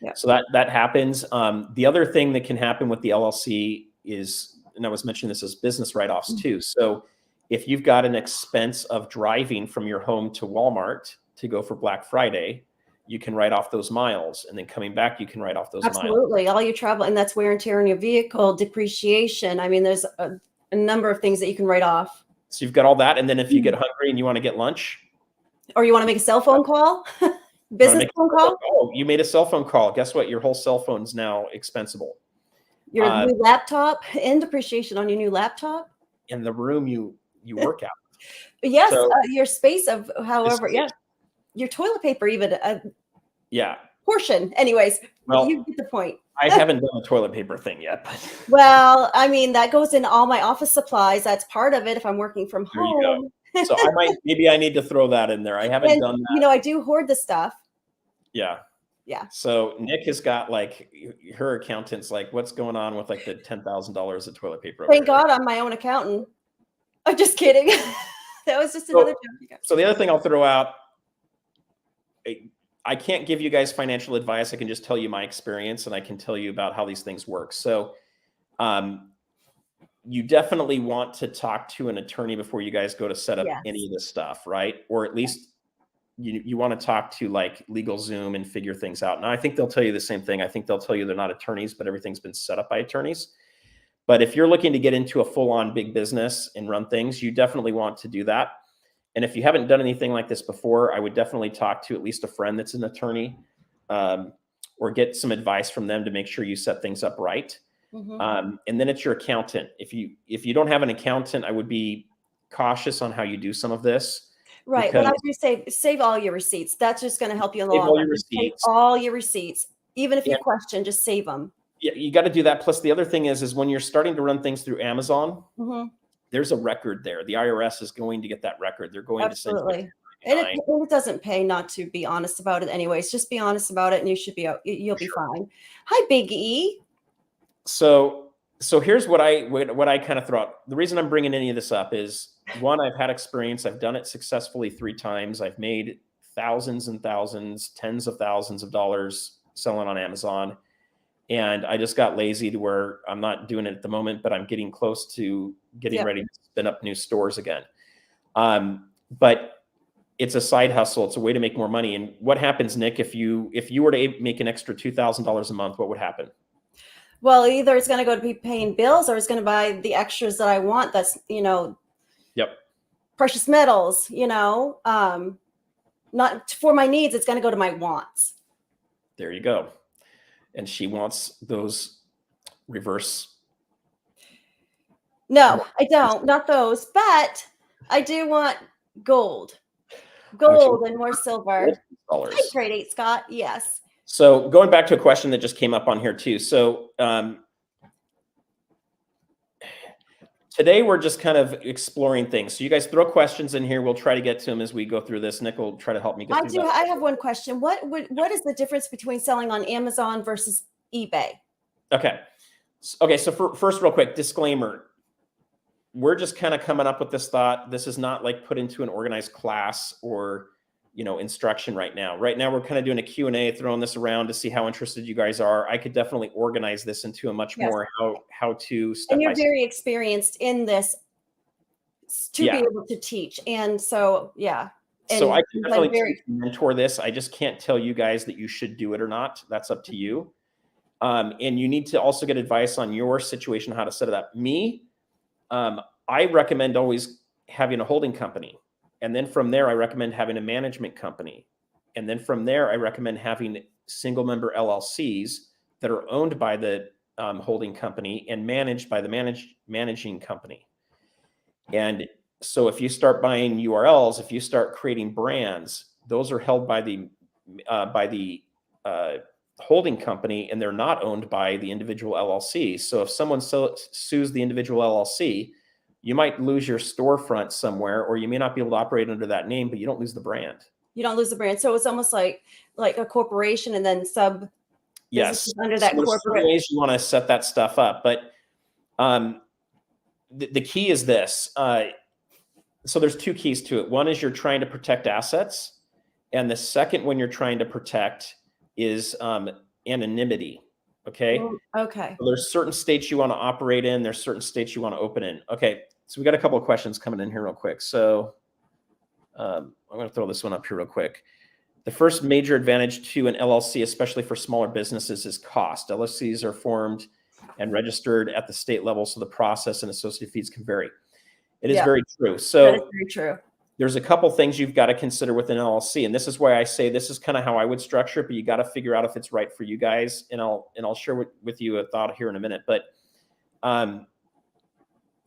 Yeah. So that happens. The other thing that can happen with the LLC is, and I was mentioning this as business write-offs too. So if you've got an expense of driving from your home to Walmart to go for Black Friday, you can write off those miles, and then coming back, you can write off those miles. Absolutely. All your travel, and that's wear and tear on your vehicle, depreciation. I mean, there's a number of things that you can write off. So you've got all that. And then if you get hungry and you want to get lunch, or you want to make a cell phone call, business phone call. Oh, you made a cell phone call. Guess what? Your whole cell phone's now expensible. Your new laptop, and depreciation on your new laptop. In the room you work out. Yes, so, your space of however, your toilet paper even. Portion. Anyways, well, you get the point. I haven't done a toilet paper thing yet. But. Well, I mean, that goes in all my office supplies. That's part of it if I'm working from home. There you go. So maybe I need to throw that in there. I haven't done that. I do hoard the stuff. Yeah. Yeah. So Nick has got her accountant's what's going on with the $10,000 of toilet paper? Thank God I'm my own accountant. I'm just kidding. That was just another joke. So the other thing I'll throw out, I can't give you guys financial advice. I can just tell you my experience, and I can tell you about how these things work. So you definitely want to talk to an attorney before you guys go to set up any of this stuff, right? Or at least you want to talk to LegalZoom and figure things out. And I think they'll tell you the same thing. I think they'll tell you they're not attorneys, but everything's been set up by attorneys. But if you're looking to get into a full-on big business and run things, you definitely want to do that. And if you haven't done anything like this before, I would definitely talk to at least a friend that's an attorney, or get some advice from them to make sure you set things up right. And then it's your accountant. If you don't have an accountant, I would be cautious on how you do some of this. Right. But I would save all your receipts. That's just going to help you a lot. Save all your receipts. Even if you question, just save them. Yeah, you got to do that. Plus, the other thing is when you're starting to run things through Amazon, there's a record there. The IRS is going to get that record. They're going to send you. And it doesn't pay not to be honest about it anyways. Just be honest about it and you'll be fine. Hi, Big E. So here's what I kind of throw out. The reason I'm bringing any of this up is, one, I've had experience. I've done it successfully 3 times. I've made thousands and thousands, tens of thousands of dollars selling on Amazon. And I just got lazy to where I'm not doing it at the moment, but I'm getting close to getting ready to spin up new stores again. But it's a side hustle. It's a way to make more money. And what happens, Nick, if you were to make an extra $2,000 a month, what would happen? Well, either it's going to go to be paying bills, or it's going to buy the extras that I want. That's, precious metals, not for my needs. It's going to go to my wants. There you go. And she wants those reverse. No, I don't. Not those. But I do want gold and more silver. Hi, Grade 8, Scott. Yes. So going back to a question that just came up on here too. So Today, we're just kind of exploring things. So you guys throw questions in here. We'll try to get to them as we go through this. Nick will try to help me get through that. I have one question. What is the difference between selling on Amazon versus eBay? Okay. So first, real quick, disclaimer. We're just kind of coming up with this thought. This is not like put into an organized class or, instruction right now. Right now, we're kind of doing a Q&A, throwing this around to see how interested you guys are. I could definitely organize this into a much more how to step by step. And you're very experienced in this to be able to teach. And so, yeah. And so I can definitely mentor this. I just can't tell you guys that you should do it or not. That's up to you. And you need to also get advice on your situation, how to set it up. I recommend always having a holding company. And then from there, I recommend having a management company. And then from there, I recommend having single member LLCs that are owned by the holding company and managed by the managing company. And so if you start buying URLs, if you start creating brands, those are held by the holding company, and they're not owned by the individual LLC. So if someone sues the individual LLC, you might lose your storefront somewhere, or you may not be able to operate under that name, but you don't lose the brand. You don't lose the brand. So it's almost like a corporation and then sub yes under that corporate. Ways you want to set that stuff up, but the key is this. So there's two keys to it. One is you're trying to protect assets, and the second one you're trying to protect is anonymity. Okay. Okay. So there's certain states you want to operate in. There's certain states you want to open in. Okay. So we got a couple of questions coming in here real quick. So I'm going to throw this one up here real quick. The first major advantage to an LLC, especially for smaller businesses, is cost. LLCs are formed and registered at the state level, so the process and associated fees can vary. It is very true. So that is very true. There's a couple things you've got to consider with an LLC. And this is why I say this is kind of how I would structure it, but you got to figure out if it's right for you guys. And I'll share with you a thought here in a minute. But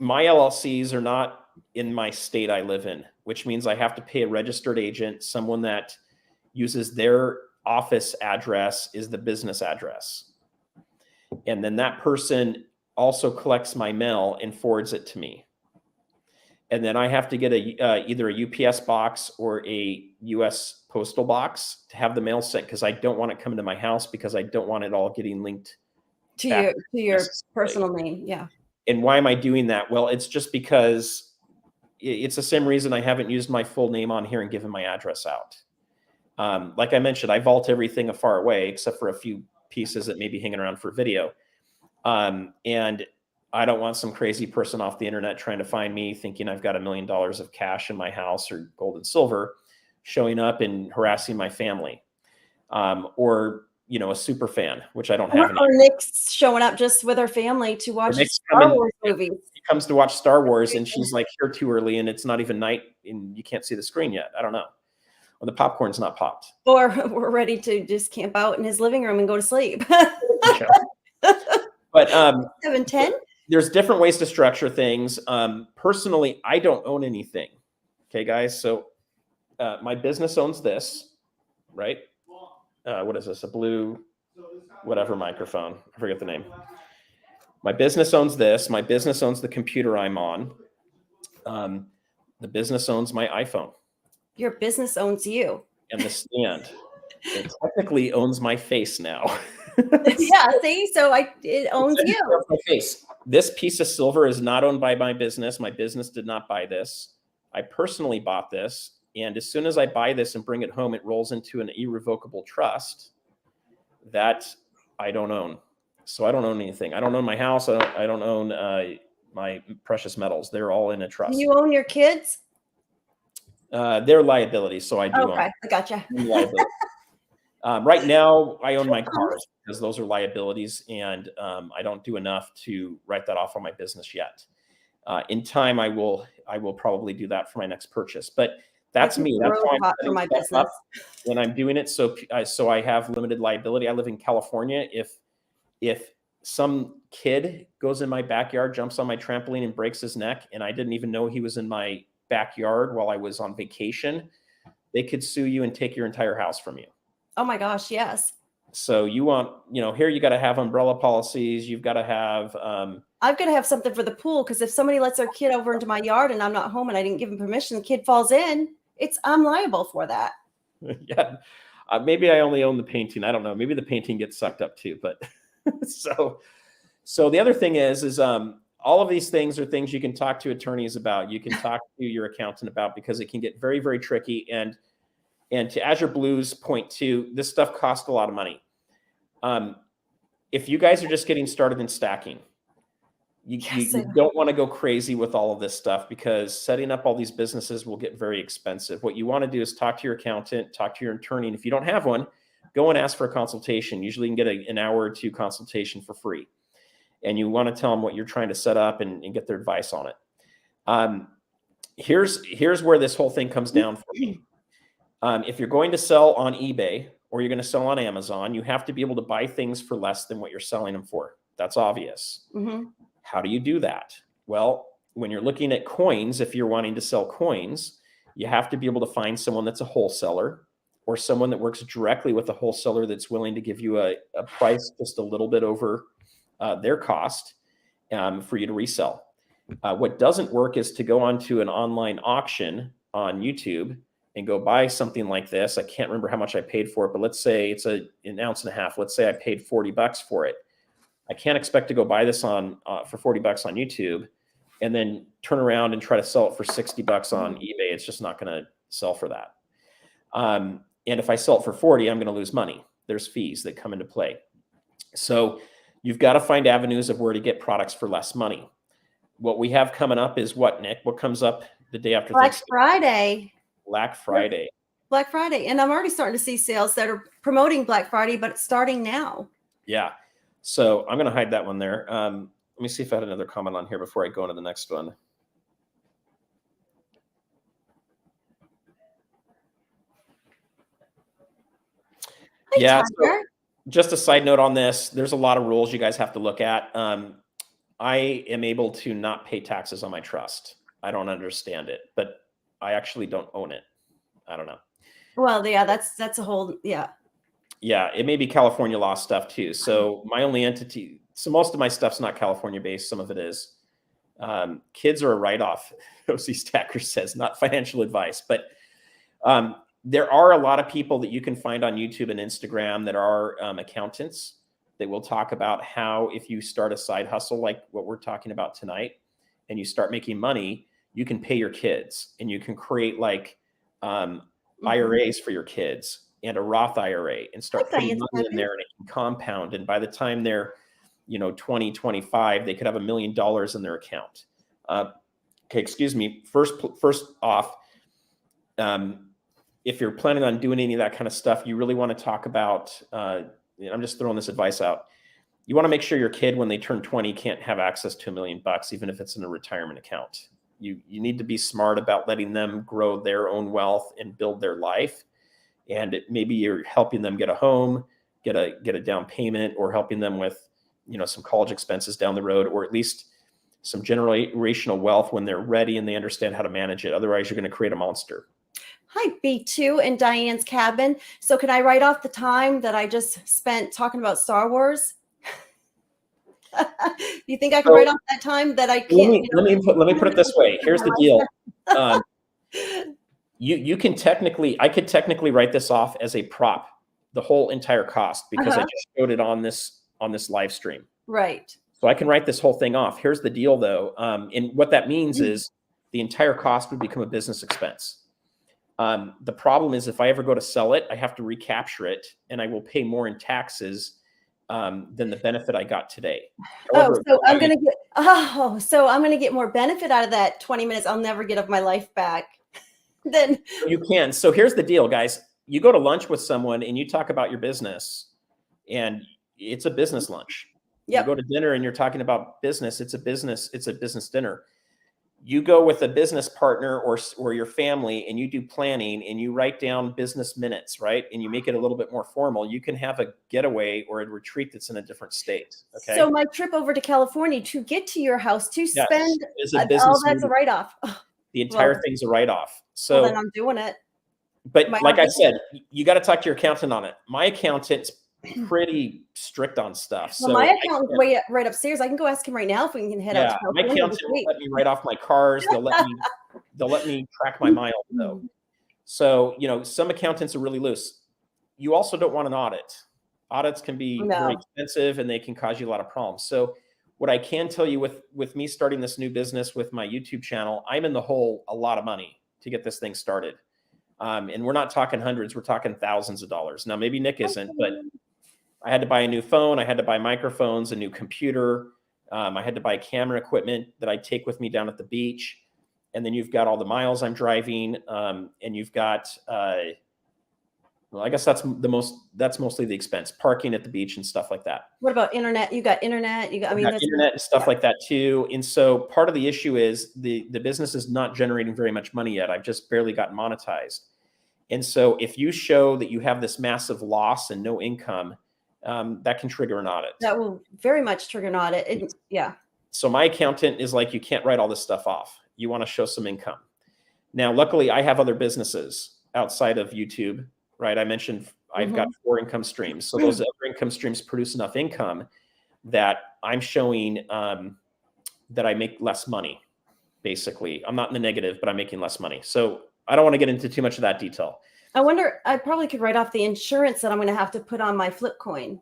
my LLCs are not in my state I live in, which means I have to pay a registered agent, someone that uses their office address is the business address. And then that person also collects my mail and forwards it to me. And then I have to get either a UPS box or a US postal box to have the mail sent, because I don't want it coming to my house, because I don't want it all getting linked to your personal name. Yeah. And why am I doing that? Well, it's just because it's the same reason I haven't used my full name on here and given my address out. Like I mentioned, I vault everything far away except for a few pieces that may be hanging around for video. And I don't want some crazy person off the internet trying to find me thinking I've got $1 million of cash in my house or gold and silver, showing up and harassing my family, or a super fan, which I don't have. Or Nick's showing up just with her family to watch Star Wars movies. She comes to watch Star Wars and she's like here too early, and it's not even night and you can't see the screen yet. I don't know. Or the popcorn's not popped. Or we're ready to just camp out in his living room and go to sleep. But 7-10. There's different ways to structure things. Personally, I don't own anything. Okay, guys. So my business owns this, right? What is this? A blue, whatever microphone. I forget the name. My business owns this. My business owns the computer I'm on. The business owns my iPhone. Your business owns you. And the stand. It technically owns my face now. Yeah, see? So it owns you. My face. This piece of silver is not owned by my business. My business did not buy this. I personally bought this. And as soon as I buy this and bring it home, it rolls into an irrevocable trust that I don't own. So I don't own anything. I don't own my house. I don't own my precious metals. They're all in a trust. Do you own your kids? They're liabilities. So I do own. Okay, I gotcha. Right now, I own my cars because those are liabilities, and I don't do enough to write that off on my business yet. In time, I will probably do that for my next purchase. But that's me. That's why I'm setting my business up when I'm doing it. So I have limited liability. I live in California. If some kid goes in my backyard, jumps on my trampoline, and breaks his neck, and I didn't even know he was in my backyard while I was on vacation, they could sue you and take your entire house from you. Oh my gosh, yes. So you want, here you got to have umbrella policies. You've got to have I've got to have something for the pool, because if somebody lets their kid over into my yard and I'm not home and I didn't give them permission, the kid falls in, I'm liable for that. Yeah. Maybe I only own the painting. I don't know. Maybe the painting gets sucked up too. But so the other thing is all of these things are things you can talk to attorneys about. You can talk to your accountant about, because it can get very, very tricky. And to Azure Blue's point too, this stuff costs a lot of money. If you guys are just getting started in stacking, you don't want to go crazy with all of this stuff, because setting up all these businesses will get very expensive. What you want to do is talk to your accountant, talk to your attorney. And if you don't have one, go and ask for a consultation. Usually you can get an hour or two consultation for free. And you want to tell them what you're trying to set up and get their advice on it. Here's where this whole thing comes down for me. If you're going to sell on eBay or you're going to sell on Amazon, you have to be able to buy things for less than what you're selling them for. That's obvious. Mm-hmm. How do you do that? Well, when you're looking at coins, if you're wanting to sell coins, you have to be able to find someone that's a wholesaler, or someone that works directly with a wholesaler that's willing to give you a price just a little bit over their cost for you to resell. What doesn't work is to go onto an online auction on YouTube and go buy something like this. I can't remember how much I paid for it, but let's say it's an ounce and a half. Let's say I paid $40 for it. I can't expect to go buy this for $40 on YouTube and then turn around and try to sell it for $60 on eBay. It's just not going to sell for that. And if I sell it for 40, I'm going to lose money. There's fees that come into play. So you've got to find avenues of where to get products for less money. What we have coming up is what, Nick? What comes up the day after Black Thanksgiving? Friday. Black Friday. Black Friday. And I'm already starting to see sales that are promoting Black Friday, but it's starting now. Yeah. So I'm going to hide that one there. Let me see if I had another comment on here before I go into the next one. Hi, yeah. Tiger. So just a side note on this, there's a lot of rules you guys have to look at. I am able to not pay taxes on my trust. I don't understand it, but I actually don't own it. I don't know. Well, yeah, that's a whole, yeah. Yeah, it may be California law stuff too. So my only entity, so most of my stuff's not California based. Some of it is. Kids are a write-off, OC Stacker says, not financial advice. But there are a lot of people that you can find on YouTube and Instagram that are accountants that will talk about how, if you start a side hustle like what we're talking about tonight, and you start making money, you can pay your kids, and you can create like IRAs for your kids and a Roth IRA, and start putting money in there, and it can compound. And by the time they're 20, 25, they could have $1 million in their account. Okay, excuse me. First off, if you're planning on doing any of that kind of stuff, you really want to talk about, I'm just throwing this advice out. You want to make sure your kid, when they turn 20, can't have access to $1 million, even if it's in a retirement account. You need to be smart about letting them grow their own wealth and build their life. And maybe you're helping them get a home, get a down payment, or helping them with, some college expenses down the road, or at least some generational wealth when they're ready and they understand how to manage it. Otherwise, you're going to create a monster. Hi, B2 in Diane's cabin. So can I write off the time that I just spent talking about Star Wars? You think I can write off that time that I can't? Let me put it this way. Here's the deal. I could technically write this off as a prop, the whole entire cost, because I just showed it on this live stream. Right. So I can write this whole thing off. Here's the deal though. And what that means is the entire cost would become a business expense. The problem is, if I ever go to sell it, I have to recapture it, and I will pay more in taxes than the benefit I got today. However, so I'm going to get more benefit out of that 20 minutes. I'll never get of my life back. Then you can. So here's the deal, guys. You go to lunch with someone and you talk about your business, and it's a business lunch. Yep. You go to dinner and you're talking about business. It's a business dinner. You go with a business partner or your family, and you do planning, and you write down business minutes, right? And you make it a little bit more formal. You can have a getaway or a retreat that's in a different state. Okay. So my trip over to California to get to your house to spend all that's a write-off. The entire thing's a write-off. So then I'm doing it. But like I said, you got to talk to your accountant on it. My accountant pretty strict on stuff. Well, So my accountant's way right upstairs. I can go ask him right now if we can head out to my California accountant this will week. let me write off my cars. They'll let me track my miles though. So, some accountants are really loose. You also don't want an audit. Audits can be very expensive and they can cause you a lot of problems. So what I can tell you with me starting this new business with my YouTube channel, I'm in the hole a lot of money to get this thing started. And we're not talking hundreds, we're talking thousands of dollars. Now, maybe Nick isn't, but I had to buy a new phone. I had to buy microphones, a new computer. I had to buy camera equipment that I take with me down at the beach. And then you've got all the miles I'm driving. And you've got, well, I guess that's mostly the expense, parking at the beach and stuff like that. What about internet? You got internet, there's internet and stuff like that too. And so part of the issue is the business is not generating very much money yet. I've just barely gotten monetized. And so if you show that you have this massive loss and no income, that can trigger an audit. That will very much trigger an audit. Yeah. So my accountant is like, you can't write all this stuff off. You want to show some income. Now, luckily, I have other businesses outside of YouTube, right? I mentioned I've got 4 income streams. So those other income streams produce enough income that I'm showing that I make less money, basically. I'm not in the negative, but I'm making less money. So I don't want to get into too much of that detail. I wonder, I probably could write off the insurance that I'm going to have to put on my flip coin.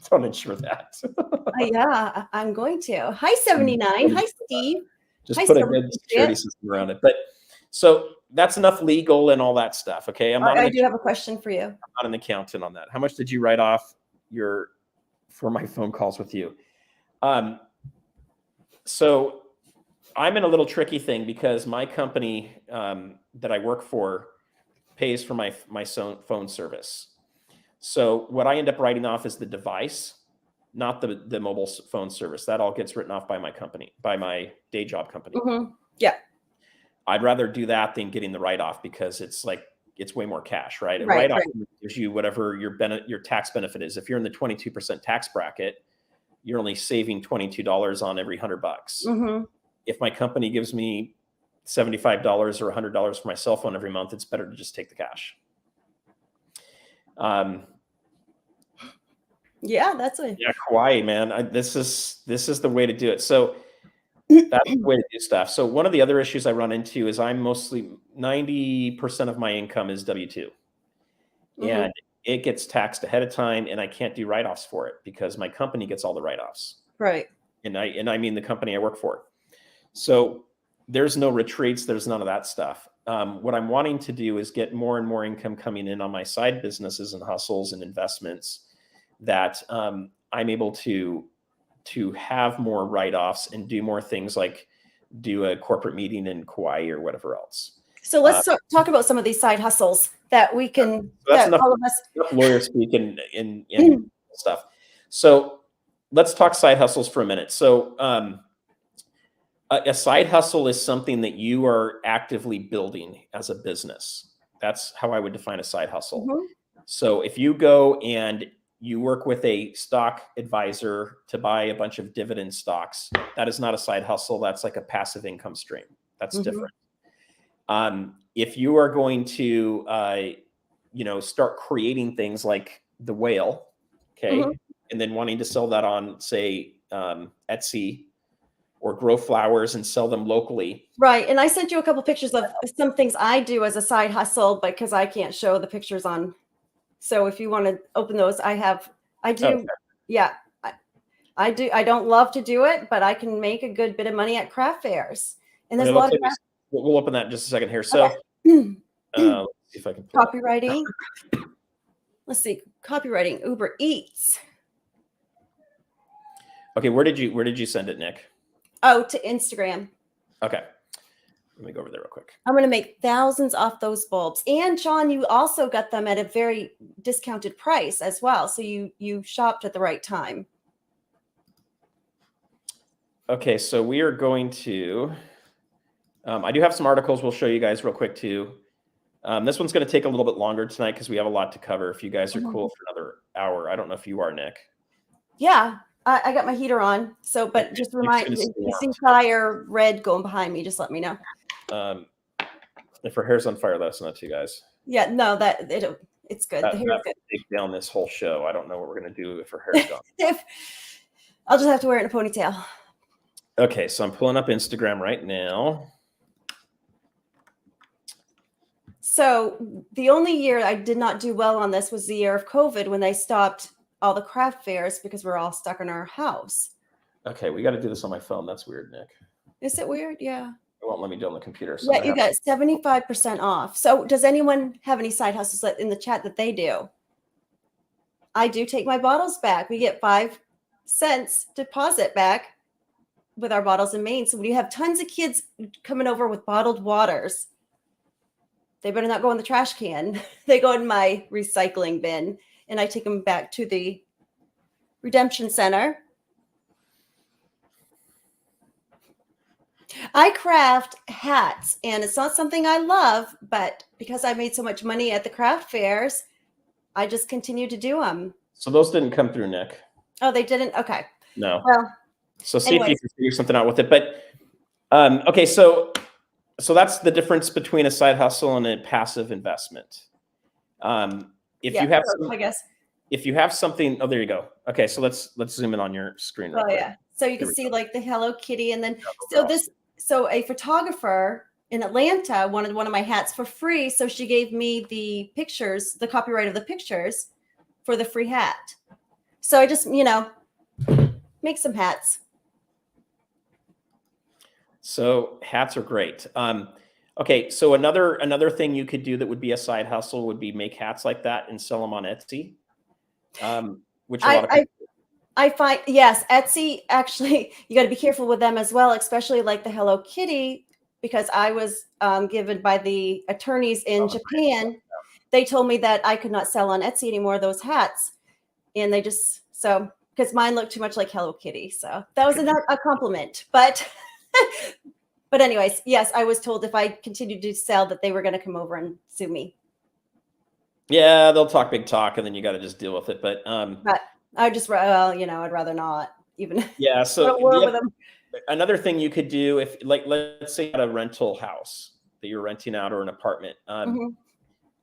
Don't insure that. Yeah, I'm going to. Hi, 79. Hi, Steve. Just put a good security system around it. But so that's enough legal and all that stuff. Okay. I do have a question for you. I'm not an accountant on that. How much did you write off for my phone calls with you? So I'm in a little tricky thing because my company that I work for pays for my phone service. So what I end up writing off is the device, not the mobile phone service. That all gets written off by my company, by my day job company. Yeah. I'd rather do that than getting the write-off because it's way more cash, right? Right, Write-off gives you whatever your tax benefit is. If you're in the 22% tax bracket, you're only saving $22 on every $100. If my company gives me $75 or $100 for my cell phone every month, it's better to just take the cash. Yeah, that's it. Yeah, Kauai, man. This is the way to do it. So that's the way to do stuff. So one of the other issues I run into is I'm mostly 90% of my income is W-2. And it gets taxed ahead of time and I can't do write-offs for it because my company gets all the write-offs. Right. And I mean the company I work for. So there's no retreats. There's none of that stuff. What I'm wanting to do is get more and more income coming in on my side businesses and hustles and investments that I'm able to have more write-offs and do more things like do a corporate meeting in Kauai or whatever else. So let's talk about some of these side hustles that we can, that's that enough, all of us. Enough lawyer speak and stuff. So let's talk side hustles for a minute. So a side hustle is something that you are actively building as a business. That's how I would define a side hustle. So if you go and you work with a stock advisor to buy a bunch of dividend stocks, that is not a side hustle. That's like a passive income stream. That's different. If you are going to, start creating things like the whale, okay, and then wanting to sell that on, say, Etsy, or grow flowers and sell them locally. Right. And I sent you a couple pictures of some things I do as a side hustle, because I can't show the pictures on. So if you want to open those, I do. Okay. Yeah, I do. I don't love to do it, but I can make a good bit of money at craft fairs. And there's a lot of we'll open that in just a second here. So okay. Let's see if I can copywriting. Let's see. Copywriting, Uber Eats. Okay, where did you send it, Nick? Oh, to Instagram. Okay. Let me go over there real quick. I'm going to make thousands off those bulbs. And Sean, you also got them at a very discounted price as well. So you shopped at the right time. Okay, so we are going to, I do have some articles we'll show you guys real quick too. This one's going to take a little bit longer tonight because we have a lot to cover. If you guys are cool for another hour. I don't know if you are, Nick. Yeah. I got my heater on, but just remind me, if you see fire red going behind me, just let me know. If her hair's on fire, that's not you guys. Yeah, no, It's good. That The hair is good. take down this whole show. I don't know what we're gonna do if her hair's gone. I'll just have to wear it in a ponytail. Okay, so I'm pulling up Instagram right now. So the only year I did not do well on this was the year of COVID, when they stopped all the craft fairs because we're all stuck in our house. Okay, we got to do this on my phone. That's weird, Nick. Is it weird? Yeah. It won't let me do it on the computer. So Yeah, you got 75% off. So does anyone have any side hustles in the chat that they do? I do take my bottles back. We get 5 cents deposit back with our bottles in Maine. So when you have tons of kids coming over with bottled waters, they better not go in the trash can. They go in my recycling bin, and I take them back to the redemption center. I craft hats, and it's not something I love, but because I made so much money at the craft fairs, I just continue to do them. So those didn't come through, Nick. Oh, they didn't? Okay. No. Well, so see if you can figure something out with it. But okay, so that's the difference between a side hustle and a passive investment. If you have I guess if you have something, oh, there you go. Okay, so let's zoom in on your screen. Oh yeah. So you can see like the Hello Kitty, and then so a photographer in Atlanta wanted one of my hats for free, so she gave me the pictures, the copyright of the pictures for the free hat. So I just, make some hats. So hats are great. Okay, so another thing you could do that would be a side hustle would be make hats like that and sell them on Etsy. Which a lot of people I find, yes, Etsy, actually, you got to be careful with them as well, especially like the Hello Kitty, because I was given by the attorneys in Japan. They told me that I could not sell on Etsy anymore, those hats. And they just, because mine looked too much like Hello Kitty. So that was not a compliment. But, but anyways, yes, I was told if I continued to sell that they were going to come over and sue me. Yeah, they'll talk big talk, and then you got to just deal with it. But I just, I'd rather not even. Yeah. So another thing you could do, if let's say you had a rental house that you're renting out, or an apartment,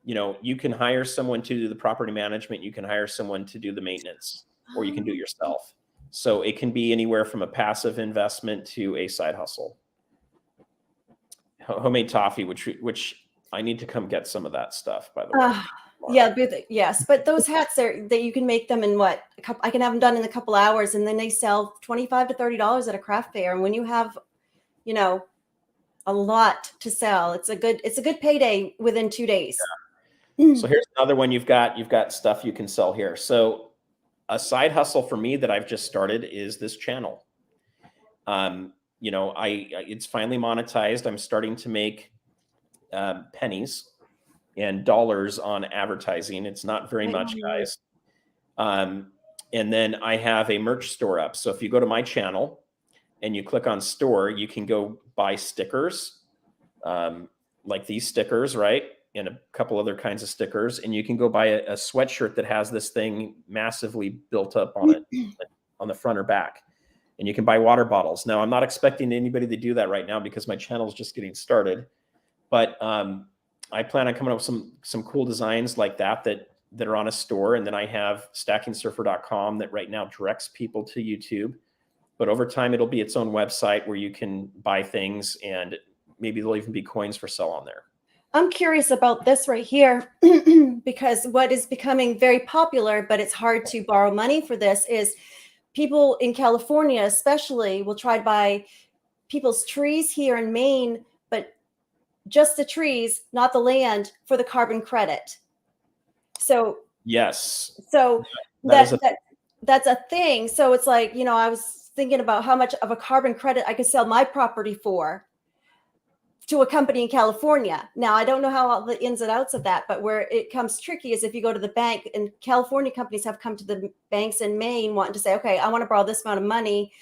you can hire someone to do the property management. You can hire someone to do the maintenance, or you can do it yourself. So it can be anywhere from a passive investment to a side hustle. Homemade toffee, which I need to come get some of that stuff, by the way. Yeah, yes, but those hats that you can make them in I can have them done in a couple hours, and then they sell $25 to $30 at a craft fair. And when you have, a lot to sell, it's a good payday within 2 days. Yeah. So here's another one. You've got stuff you can sell here. So a side hustle for me that I've just started is this channel. It's finally monetized. I'm starting to make pennies and dollars on advertising. It's not very much, guys. And then I have a merch store up. So if you go to my channel and you click on store, you can go buy stickers, like these stickers, right? And a couple other kinds of stickers. And you can go buy a sweatshirt that has this thing massively built up on it, on the front or back. And you can buy water bottles. Now, I'm not expecting anybody to do that right now because my channel is just getting started. But I plan on coming up with some cool designs like that are on a store. And then I have stackingsurfer.com that right now directs people to YouTube. But over time, it'll be its own website where you can buy things, and maybe there'll even be coins for sale on there. I'm curious about this right here, because what is becoming very popular, but it's hard to borrow money for this, is people in California especially will try to buy people's trees here in Maine, but just the trees, not the land, for the carbon credit. So yes, so that's a thing. So it's like, I was thinking about how much of a carbon credit I could sell my property for to a company in California. Now, I don't know how all the ins and outs of that, but where it comes tricky is if you go to the bank, and California companies have come to the banks in Maine wanting to say, okay, I want to borrow this amount of money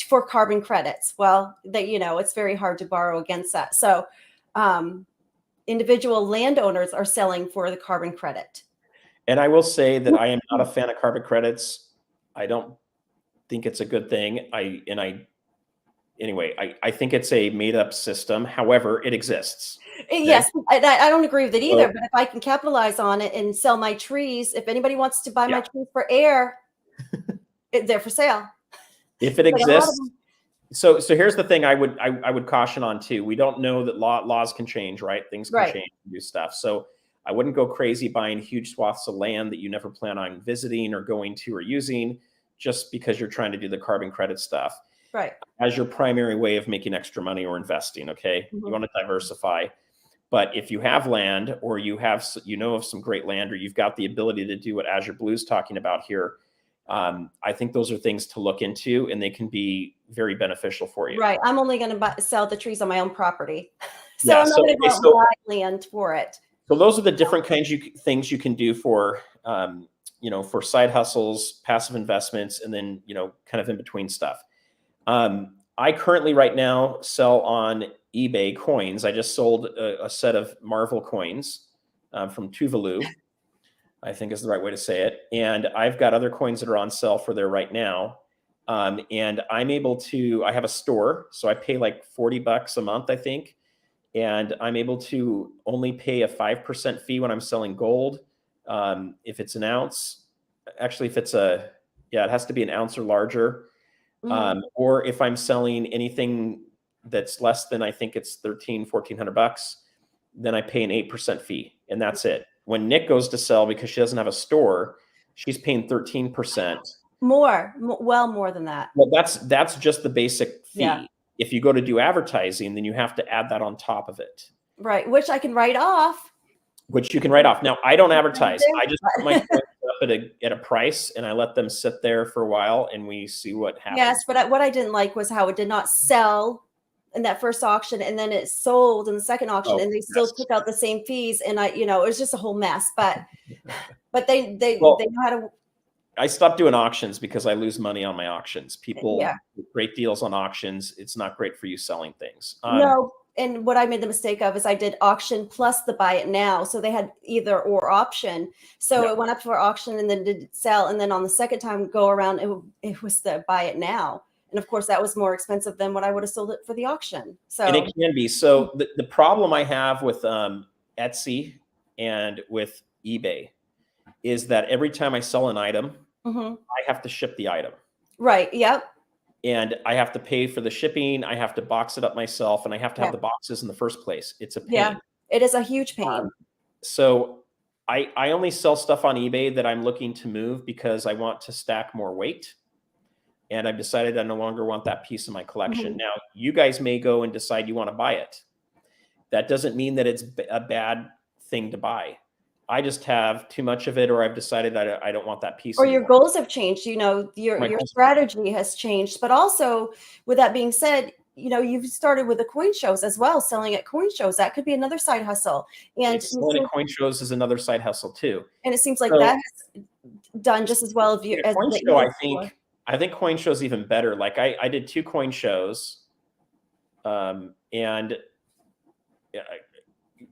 for carbon credits. Well, it's very hard to borrow against that. So individual landowners are selling for the carbon credit. And I will say that I am not a fan of carbon credits. I don't think it's a good thing. I think it's a made up system. However, it exists. Yes, I don't agree with it either, So, but if I can capitalize on it and sell my trees, if anybody wants to buy my yeah, trees for air, they're for sale. if it Like a lot of exists. them. So here's the thing I would caution on too. We don't know that laws can change, right? Things can Right. change and do stuff. So I wouldn't go crazy buying huge swaths of land that you never plan on visiting or going to or using just because you're trying to do the carbon credit stuff Right. as your primary way of making extra money or investing. Okay. You want to diversify. But if you have land or you have, of some great land, or you've got the ability to do what Azure Blue's talking about here, I think those are things to look into, and they can be very beneficial for you. Right. I'm only going to sell the trees on my own property. So Yeah. I'm not So, going to go out and buy land for it. so those are the different things you can do for, for side hustles, passive investments, and then, kind of in between stuff. I currently right now sell on eBay coins. I just sold a set of Marvel coins from Tuvalu, I think is the right way to say it. And I've got other coins that are on sale for there right now. And I have a store, so I pay like $40 a month, I think. And I'm able to only pay a 5% fee when I'm selling gold. If it's an ounce, actually, it has to be an ounce or larger. Or if I'm selling anything that's less than, I think it's $1,400, then I pay an 8% fee, and that's it. When Nick goes to sell, because she doesn't have a store, she's paying 13%. More than that. Well, that's just the basic fee. Yeah. If you go to do advertising, then you have to add that on top of it. Right, which I can write off. Which you can write off. Now, I don't advertise. I just put my coins up at a price, and I let them sit there for a while, and we see what happens. Yes, but what I didn't like was how it did not sell in that first auction, and then it sold in the second auction, and they still took out the same fees, and it was just a whole mess. But they know how to. I stopped doing auctions because I lose money on my auctions. People great deals on auctions. It's not great for you selling things. No, and what I made the mistake of is I did auction plus the buy it now. So they had either or option. So it went up for auction and then did sell. And then on the second time go around, it was the buy it now. And of course, that was more expensive than what I would have sold it for the auction. So and it can be. So the problem I have with Etsy and with eBay is that every time I sell an item, I have to ship the item. Right. Yep. And I have to pay for the shipping. I have to box it up myself, and I have to have the boxes in the first place. It's a pain. Yeah, it is a huge pain. So I only sell stuff on eBay that I'm looking to move because I want to stack more weight. And I've decided I no longer want that piece of my collection. Now, you guys may go and decide you want to buy it. That doesn't mean that it's a bad thing to buy. I just have too much of it, or I've decided I don't want that piece. Or your goals have changed. Your strategy has changed. But also, with that being said, you've started with the coin shows as well, selling at coin shows. That could be another side hustle. And selling at coin shows is another side hustle too. And it seems like that has done just as well as coin show. I think coin shows even better. Like I did 2 coin shows, and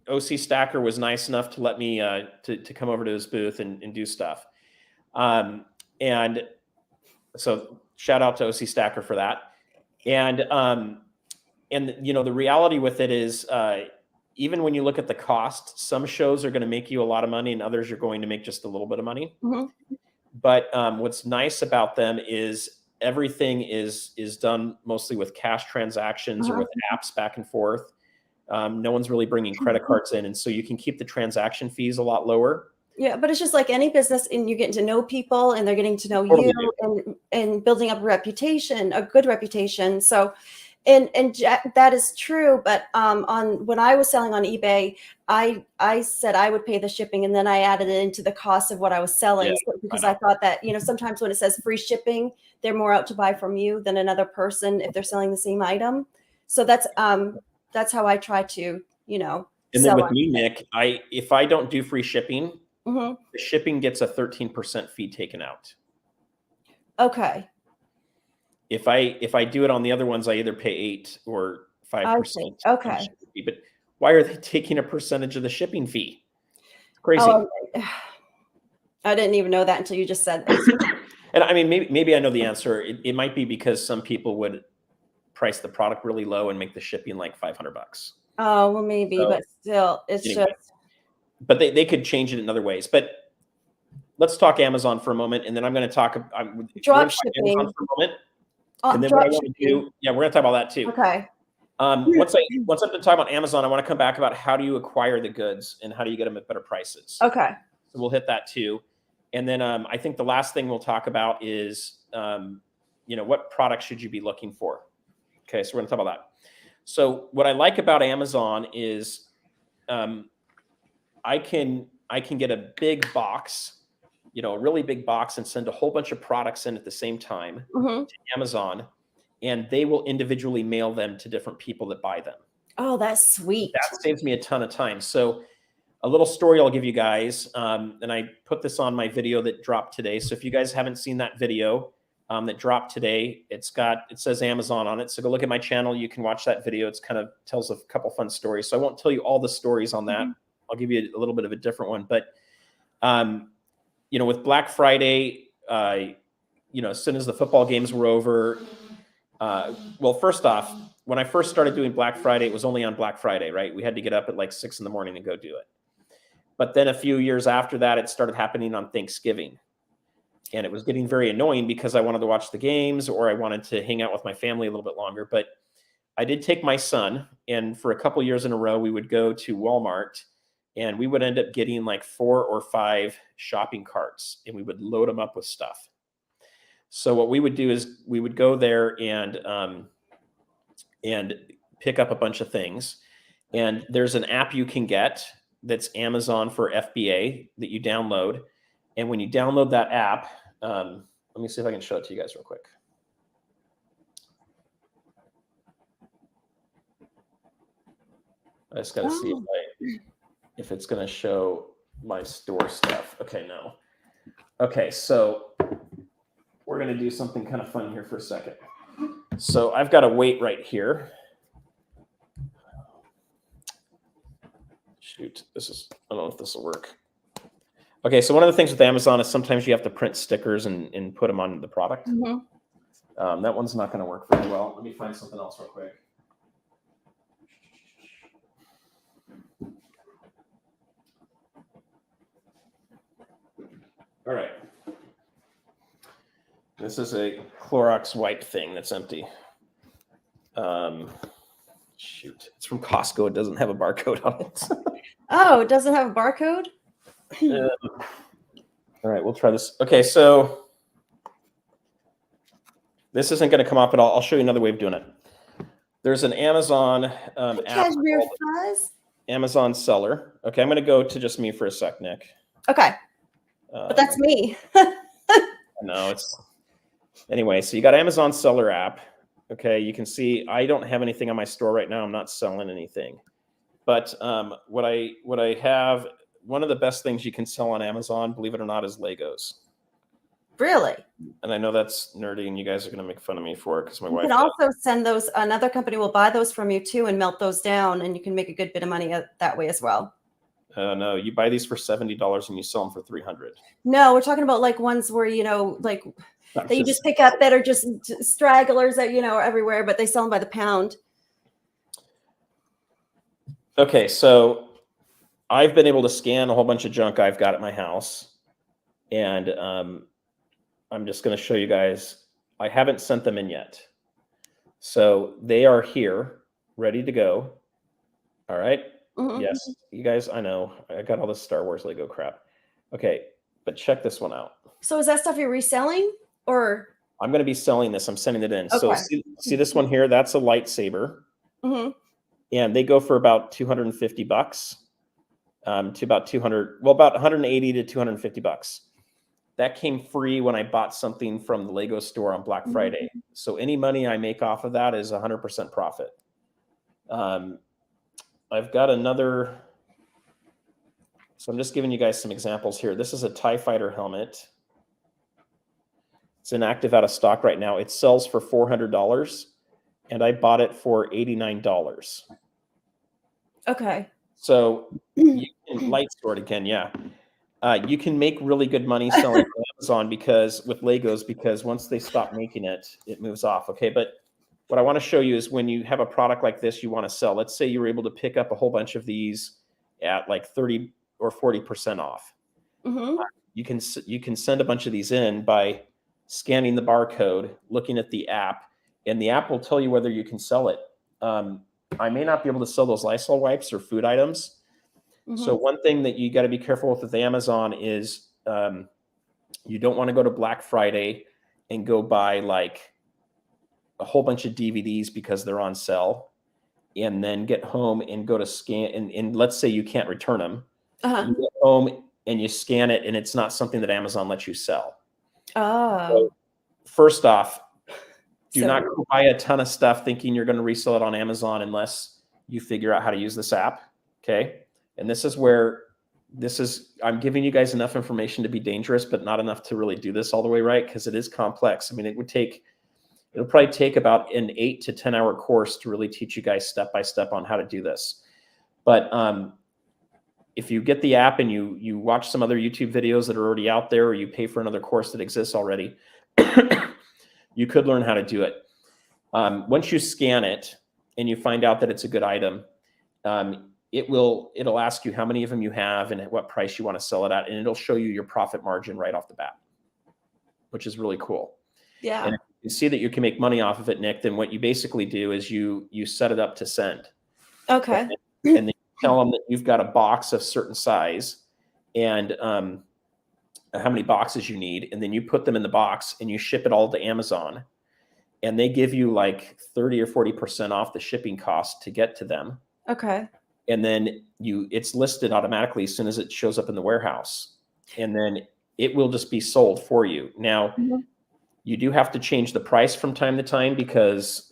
OC Stacker was nice enough to let me to come over to his booth and do stuff. And so shout out to OC Stacker for that. And the reality with it is, even when you look at the cost, some shows are going to make you a lot of money and others are going to make just a little bit of money. But what's nice about them is everything is done mostly with cash transactions or with apps back and forth. No one's really bringing credit cards in. And so you can keep the transaction fees a lot lower. Yeah, but it's just like any business, and you're getting to know people and they're getting to know you and building up a good reputation. So, and that is true. But when I was selling on eBay, I said I would pay the shipping, and then I added it into the cost of what I was selling because I thought that, sometimes when it says free shipping, they're more out to buy from you than another person if they're selling the same item. So that's how I try to, And then with me, Nick, if I don't do free shipping, the shipping gets a 13% fee taken out. Okay. If I do it on the other ones, I either pay 8 or 5%. Okay. But why are they taking a percentage of the shipping fee? It's crazy. I didn't even know that until you just said that. And I mean, maybe I know the answer. It might be because some people would price the product really low and make the shipping like $500. Oh, well, maybe, but still, it's anyway, just. But they could change it in other ways. But let's talk Amazon for a moment, and then I'm going to talk. Drop shipping Amazon for a moment, and then drop what I want to do, we're going to talk about that too. Okay. Once I've been talking about Amazon, I want to come back about how do you acquire the goods and how do you get them at better prices. Okay. So we'll hit that too, and then I think the last thing we'll talk about is what products should you be looking for. Okay, so we're going to talk about that. So what I like about Amazon is I can get a big box, a really big box, and send a whole bunch of products in at the same time to Amazon, and they will individually mail them to different people that buy them. Oh, that's sweet. That saves me a ton of time. So a little story I'll give you guys, and I put this on my video that dropped today. So if you guys haven't seen that video that dropped today, it says Amazon on it. So go look at my channel. You can watch that video. It's kind of tells a couple fun stories. So I won't tell you all the stories on that. I'll give you a little bit of a different one. But with Black Friday, as soon as the football games were over, well, first off, when I first started doing Black Friday, it was only on Black Friday, right? We had to get up at like 6 a.m. and go do it. But then a few years after that, it started happening on Thanksgiving. And it was getting very annoying because I wanted to watch the games or I wanted to hang out with my family a little bit longer. But I did take my son, and for a couple years in a row, we would go to Walmart and we would end up getting like 4 or 5 shopping carts, and we would load them up with stuff. So what we would do is we would go there and pick up a bunch of things. And there's an app you can get that's Amazon for FBA that you download. And when you download that app, let me see if I can show it to you guys real quick. I just got to see if it's going to show my store stuff. Okay, no. Okay, so we're going to do something kind of fun here for a second. So I've got a weight right here. Shoot, I don't know if this will work. Okay, so one of the things with Amazon is sometimes you have to print stickers and put them on the product. That one's not going to work very well. Let me find something else real quick. All right. This is a Clorox wipe thing that's empty. Shoot, it's from Costco. It doesn't have a barcode on it. Oh, it doesn't have a barcode? All right, we'll try this. Okay, so this isn't going to come up, but I'll show you another way of doing it. There's an Amazon app Cashmere Fuzz? Amazon Seller. Okay, I'm going to go to just me for a sec, Nick. Okay, but that's me. No, anyway, so you got Amazon Seller app. Okay, you can see I don't have anything on my store right now. I'm not selling anything. But what I have, one of the best things you can sell on Amazon, believe it or not, is Legos. Really? And I know that's nerdy, and you guys are going to make fun of me for it because my wife. You can also send those. Another company will buy those from you too and melt those down, and you can make a good bit of money that way as well. No, you buy these for $70 and you sell them for $300. No, we're talking about like ones where like that you just pick up that are just stragglers that are everywhere, but they sell them by the pound. Okay, so I've been able to scan a whole bunch of junk I've got at my house, and I'm just going to show you guys. I haven't sent them in yet, so they are here, ready to go. All right. Yes, you guys, I know I got all this Star Wars Lego crap. Okay, but check this one out. So is that stuff you're reselling, or? I'm going to be selling this. I'm sending it in. Okay. So see this one here? That's a lightsaber. And they go for about $250 to about 200. Well, about 180 to 250 bucks. That came free when I bought something from the Lego store on Black Friday. So any money I make off of that is 100% profit. I've got another. So I'm just giving you guys some examples here. This is a TIE Fighter helmet. It's inactive, out of stock right now. It sells for $400, and I bought it for $89. Okay. So you can light store it again, yeah. You can make really good money selling on Amazon with Legos, because once they stop making it, it moves off. Okay, but what I want to show you is when you have a product like this you want to sell. Let's say you were able to pick up a whole bunch of these at like 30 or 40% off. You can send a bunch of these in by scanning the barcode, looking at the app, and the app will tell you whether you can sell it. I may not be able to sell those Lysol wipes or food items. So one thing that you got to be careful with Amazon is you don't want to go to Black Friday and go buy like a whole bunch of DVDs because they're on sale, and then get home and go to scan, and let's say you can't return them. You get home and you scan it, and it's not something that Amazon lets you sell. So first off, do not go buy a ton of stuff thinking you're going to resell it on Amazon unless you figure out how to use this app. Okay. And this is where I'm giving you guys enough information to be dangerous, but not enough to really do this all the way right, because it is complex. I mean, it'll probably take about an 8 to 10 hour course to really teach you guys step by step on how to do this. But if you get the app and you watch some other YouTube videos that are already out there, or you pay for another course that exists already, you could learn how to do it. Once you scan it and you find out that it's a good item, it'll ask you how many of them you have and at what price you want to sell it at, and it'll show you your profit margin right off the bat, which is really cool. Yeah. And if you see that you can make money off of it, Nick, then what you basically do is you set it up to send. Okay. And then you tell them that you've got a box of certain size and how many boxes you need, and then you put them in the box and you ship it all to Amazon, and they give you like 30 or 40% off the shipping cost to get to them. Okay. And then it's listed automatically as soon as it shows up in the warehouse, and then it will just be sold for you. Now, you do have to change the price from time to time, because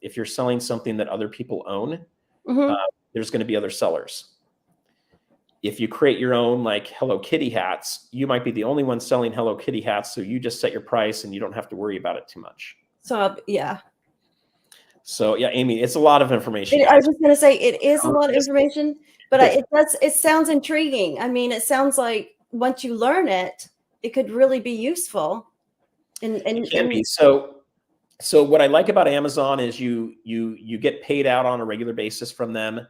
if you're selling something that other people own, there's going to be other sellers. If you create your own like Hello Kitty hats, you might be the only one selling Hello Kitty hats, so you just set your price and you don't have to worry about it too much. So yeah. So yeah, Amy, it's a lot of information. I was just going to say it is a lot of information, but it sounds intriguing. I mean, it sounds like once you learn it, it could really be useful. And it can be. So what I like about Amazon is you get paid out on a regular basis from them.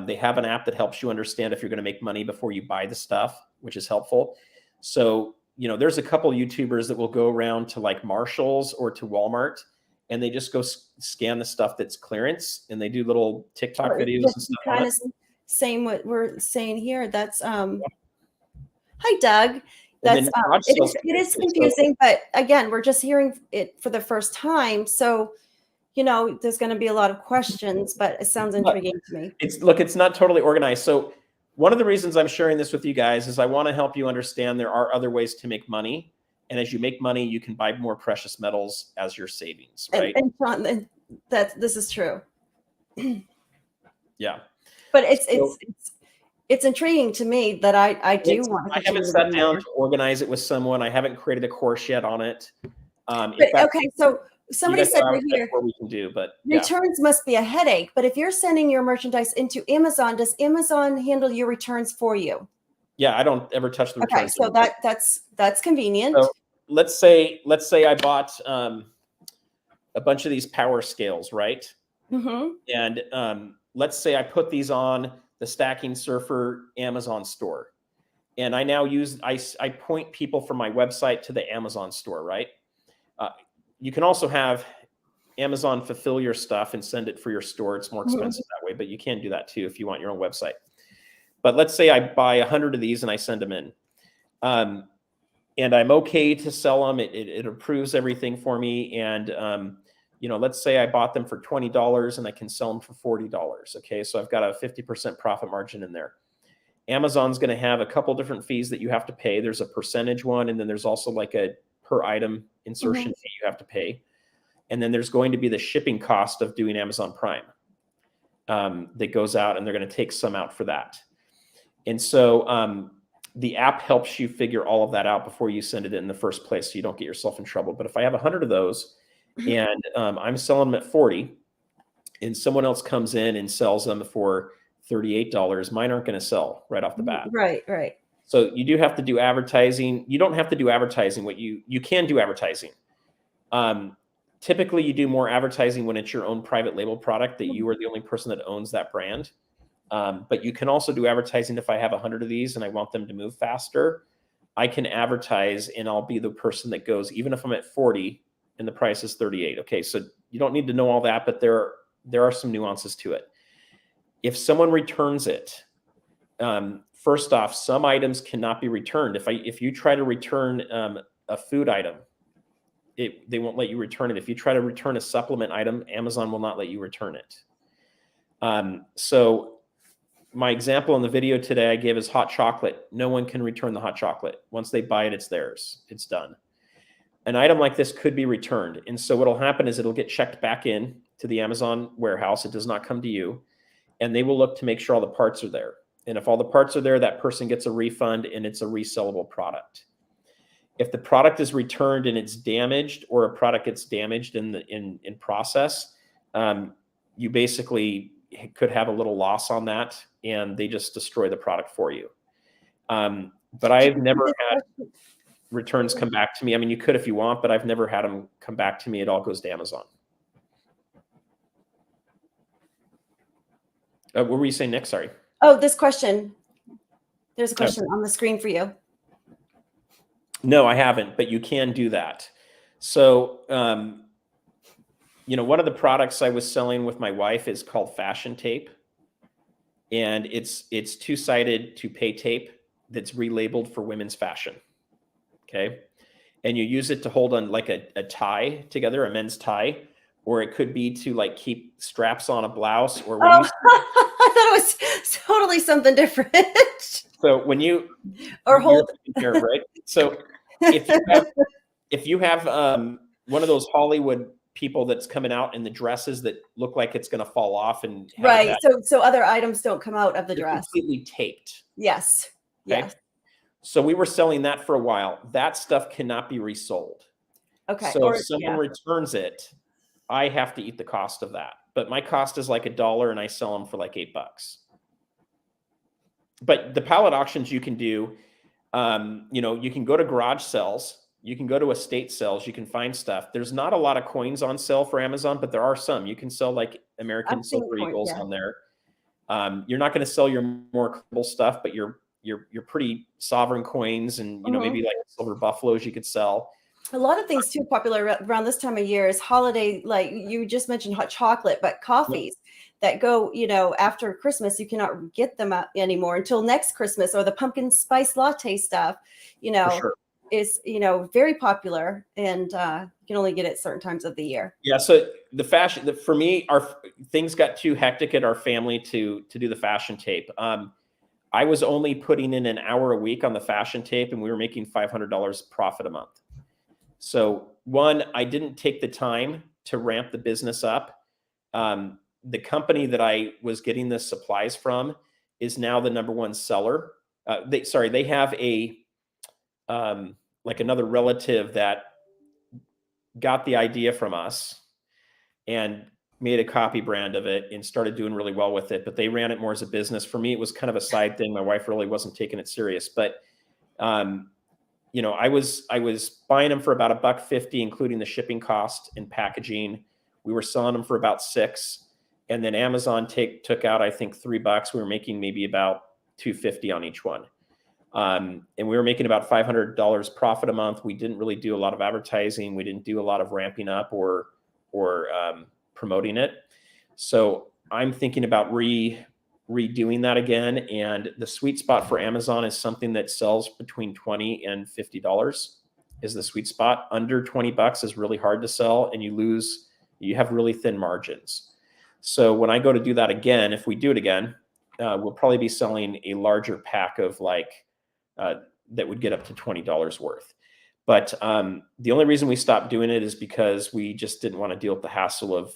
They have an app that helps you understand if you're going to make money before you buy the stuff, which is helpful. So, there's a couple YouTubers that will go around to like Marshall's or to Walmart, and they just go scan the stuff that's clearance, and they do little TikTok videos and stuff. Kind of saying what we're saying here. That's hi, Doug. That's it is confusing, but again, we're just hearing it for the first time, so there's going to be a lot of questions, but it sounds intriguing to me. It's not totally organized. So one of the reasons I'm sharing this with you guys is I want to help you understand there are other ways to make money. And as you make money, you can buy more precious metals as your savings, right? And Sean, this is true. Yeah. But it's intriguing to me that I do want to. I haven't sat down to organize it with someone. I haven't created a course yet on it. Okay, so somebody said right here, what we can do, but returns must be a headache. But if you're sending your merchandise into Amazon, does Amazon handle your returns for you? Yeah, I don't ever touch the returns. Okay, so that's convenient. So let's say I bought a bunch of these power scales, right? And let's say I put these on the Stacking Surfer Amazon store, and I now I point people from my website to the Amazon store, right? You can also have Amazon fulfill your stuff and send it for your store. It's more expensive that way, but you can do that too if you want your own website. But let's say I buy 100 of these and I send them in, and I'm okay to sell them. It approves everything for me, and let's say I bought them for $20 and I can sell them for $40. Okay, so I've got a 50% profit margin in there. Amazon's going to have a couple different fees that you have to pay. There's a percentage one, and then there's also like a per item insertion fee you have to pay. And then there's going to be the shipping cost of doing Amazon Prime that goes out, and they're going to take some out for that. And so the app helps you figure all of that out before you send it in the first place, so you don't get yourself in trouble. But if I have 100 of those and I'm selling them at 40, and someone else comes in and sells them for $38, mine aren't going to sell right off the bat. Right. So you do have to do advertising. You don't have to do advertising. You can do advertising. Typically, you do more advertising when it's your own private label product that you are the only person that owns that brand. But you can also do advertising. If I have 100 of these and I want them to move faster, I can advertise and I'll be the person that goes, even if I'm at 40 and the price is 38. Okay, so you don't need to know all that, but there are some nuances to it. If someone returns it, first off, some items cannot be returned. If you try to return a food item, they won't let you return it. If you try to return a supplement item, Amazon will not let you return it. So my example in the video today I gave is hot chocolate. No one can return the hot chocolate. Once they buy it, it's theirs. It's done. An item like this could be returned. And so what'll happen is it'll get checked back in to the Amazon warehouse. It does not come to you. And they will look to make sure all the parts are there. And if all the parts are there, that person gets a refund and it's a resellable product. If the product is returned and it's damaged, or a product gets damaged in process, you basically could have a little loss on that, and they just destroy the product for you. But I've never had returns come back to me. I mean, you could if you want, but I've never had them come back to me. It all goes to Amazon. What were you saying, Nick? Sorry. Oh, this question. There's a question on the screen for you. No, I haven't, but you can do that. So, one of the products I was selling with my wife is called fashion tape. And it's two-sided toupee tape that's relabeled for women's fashion. Okay. And you use it to hold on like a tie together, a men's tie, or it could be to like keep straps on a blouse, or when you I thought it was totally something different. So when you hold here, right? So if you have one of those Hollywood people that's coming out in the dresses that look like it's going to fall off, and right, so other items don't come out of the dress. Completely taped. Yes. Okay? Yes. So we were selling that for a while. That stuff cannot be resold. Okay. So if someone returns it, I have to eat the cost of that. But my cost is like $1, and I sell them for like $8. But the pallet auctions you can do, you can go to garage sales, you can go to estate sales, you can find stuff. There's not a lot of coins on sale for Amazon, but there are some. You can sell like American Silver Eagles on there. You're not going to sell your more cool stuff, but your pretty sovereign coins and maybe like silver buffaloes you could sell. A lot of things too popular around this time of year is holiday, like you just mentioned hot chocolate, but coffees that go, after Christmas, you cannot get them out anymore until next Christmas, or the pumpkin spice latte stuff, is, very popular, and you can only get it certain times of the year. Yeah. So the fashion, for me, things got too hectic at our family to do the fashion tape. I was only putting in an hour a week on the fashion tape, and we were making $500 profit a month. So one, I didn't take the time to ramp the business up. The company that I was getting the supplies from is now the #1 seller. They have like another relative that got the idea from us and made a copy brand of it and started doing really well with it, but they ran it more as a business. For me, it was kind of a side thing. My wife really wasn't taking it serious, but I was buying them for about $1.50, including the shipping cost and packaging. We were selling them for about $6, and then Amazon took out, I think, $3. We were making maybe about $2.50 on each one, and we were making about $500 profit a month. We didn't really do a lot of advertising. We didn't do a lot of ramping up or promoting it. So I'm thinking about redoing that again. And the sweet spot for Amazon is something that sells between $20 and $50 is the sweet spot. Under $20 is really hard to sell, and you have really thin margins. So when I go to do that again, if we do it again, we'll probably be selling a larger pack of that would get up to $20 worth. But the only reason we stopped doing it is because we just didn't want to deal with the hassle of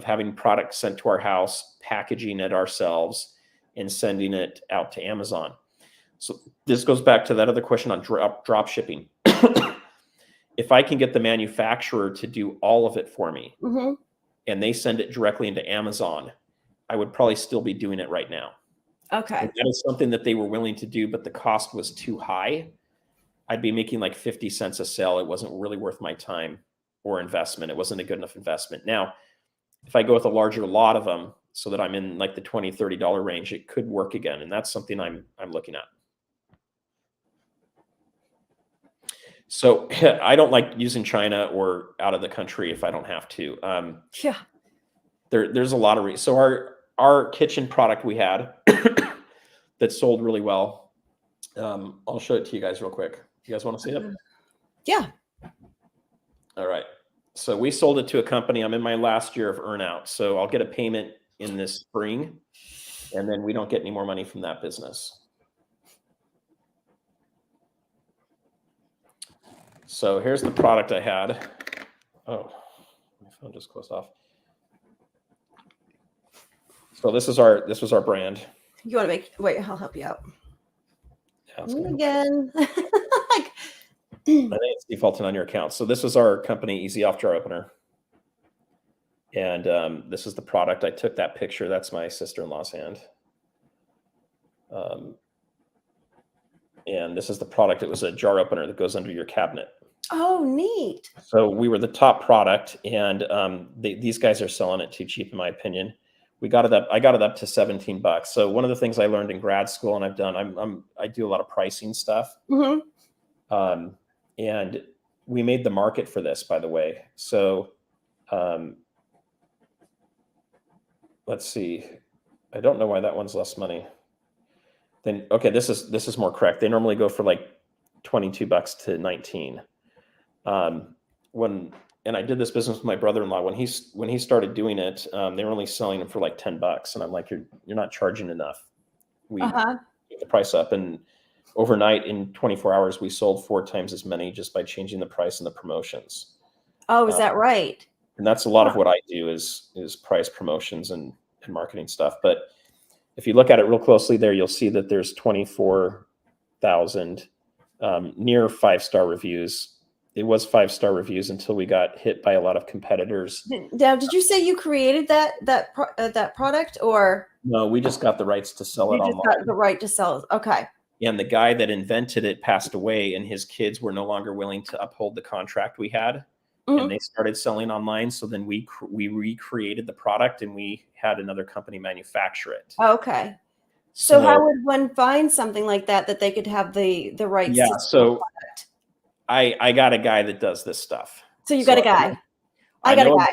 having product sent to our house, packaging it ourselves, and sending it out to Amazon. So this goes back to that other question on drop shipping. If I can get the manufacturer to do all of it for me, and they send it directly into Amazon, I would probably still be doing it right now. Okay. And that is something that they were willing to do, but the cost was too high. I'd be making like 50 cents a sale. It wasn't really worth my time or investment. It wasn't a good enough investment. Now, if I go with a larger lot of them so that I'm in like the $20, $30 range, it could work again. And that's something I'm looking at. So I don't like using China or out of the country if I don't have to. Yeah. There's a lot of reasons. So our kitchen product we had that sold really well. I'll show it to you guys real quick. You guys want to see it? Yeah. All right. So we sold it to a company. I'm in my last year of earnout. So I'll get a payment in this spring, and then we don't get any more money from that business. So here's the product I had. Oh, my phone just closed off. So this was our brand. You want to wait, I'll help you out. Yeah, again. I think it's defaulting on your account. So this was our company, Easy Off Jar Opener. And this is the product. I took that picture. That's my sister-in-law's hand. And this is the product. It was a jar opener that goes under your cabinet. Oh, neat. So we were the top product, and these guys are selling it too cheap, in my opinion. I got it up to $17. So one of the things I learned in grad school, and I've done, I do a lot of pricing stuff. Mm-hmm. And we made the market for this, by the way. So let's see. I don't know why that one's less money. Then okay, this is more correct. They normally go for like $22 to $19. And I did this business with my brother-in-law when he started doing it. They were only selling them for like $10, and I'm like, you're not charging enough. We get the price up, and overnight in 24 hours we sold 4 times as many just by changing the price and the promotions. Oh, is that right? And that's a lot of what I do is price promotions and marketing stuff. But if you look at it real closely there, you'll see that there's 24,000 near 5-star reviews. It was 5-star reviews until we got hit by a lot of competitors. Now, did you say you created that product, or no? We just got the rights to sell it online. You just got the right to sell it. Okay. And the guy that invented it passed away, and his kids were no longer willing to uphold the contract we had, and they started selling online. So then we recreated the product, and we had another company manufacture it. Okay. So how would one find something like that they could have the rights? Yeah. So I got a guy that does this stuff. So you got a guy. I got a guy.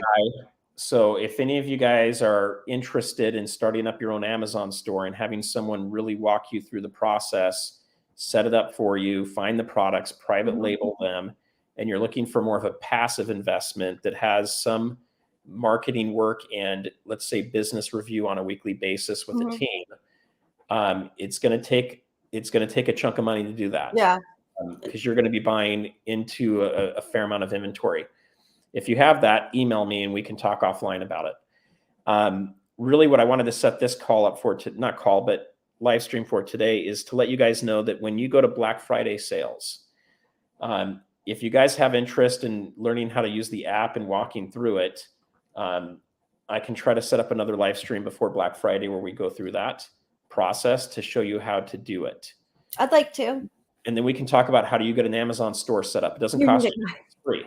So if any of you guys are interested in starting up your own Amazon store and having someone really walk you through the process, set it up for you, find the products, private label them, and you're looking for more of a passive investment that has some marketing work and, let's say, business review on a weekly basis with a team, it's going to take a chunk of money to do that. Yeah. Because you're going to be buying into a fair amount of inventory. If you have that, email me and we can talk offline about it. Really what I wanted to set this call up for, not call, but live stream for today, is to let you guys know that when you go to Black Friday sales, if you guys have interest in learning how to use the app and walking through it, I can try to set up another live stream before Black Friday where we go through that process to show you how to do it. I'd like to. And then we can talk about how do you get an Amazon store set up. It doesn't cost you, it's free.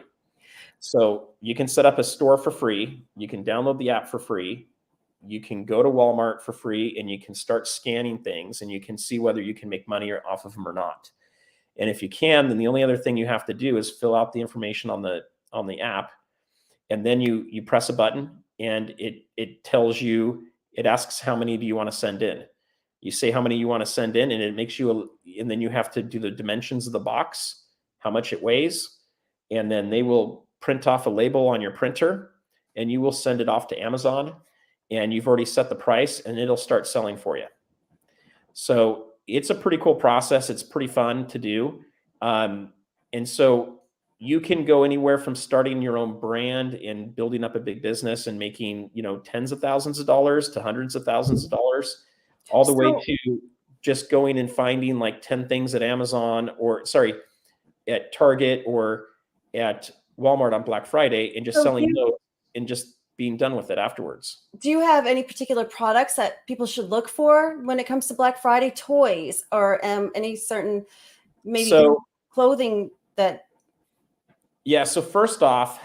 So you can set up a store for free. You can download the app for free. You can go to Walmart for free, and you can start scanning things, and you can see whether you can make money off of them or not. And if you can, then the only other thing you have to do is fill out the information on the app, and then you press a button, and it tells you, it asks how many do you want to send in. You say how many you want to send in, and it makes you, and then you have to do the dimensions of the box, how much it weighs, and then they will print off a label on your printer, and you will send it off to Amazon, and you've already set the price, and it'll start selling for you. So it's a pretty cool process. It's pretty fun to do. And so you can go anywhere from starting your own brand and building up a big business and making, tens of thousands of dollars to hundreds of thousands of dollars, all the way to just going and finding like 10 things at Amazon at Target or at Walmart on Black Friday and just selling those and just being done with it afterwards. Do you have any particular products that people should look for when it comes to Black Friday? Toys or any certain maybe clothing that? Yeah. So first off,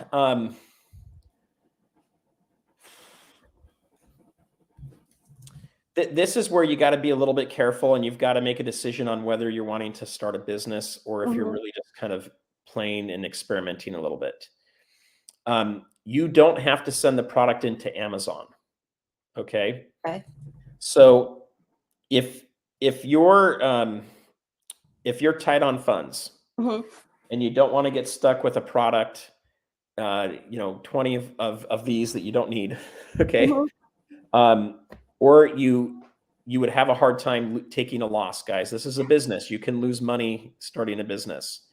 this is where you got to be a little bit careful, and you've got to make a decision on whether you're wanting to start a business or if you're really just kind of playing and experimenting a little bit. You don't have to send the product into Amazon. Okay. Okay. So if you're tight on funds and you don't want to get stuck with a product, 20 of these that you don't need, okay, or you would have a hard time taking a loss, guys. This is a business. You can lose money starting a business.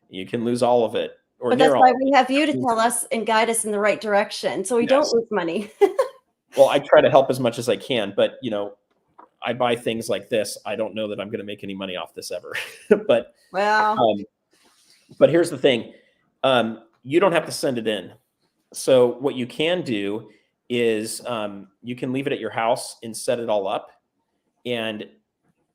You can lose all of it, or But near that's all why of we it. have you to tell us and guide us in the right direction, so we don't Yes. lose money. Well, I try to help as much as I can, but I buy things like this. I don't know that I'm going to make any money off this ever. but Well, but here's the thing. You don't have to send it in. So what you can do is you can leave it at your house and set it all up. And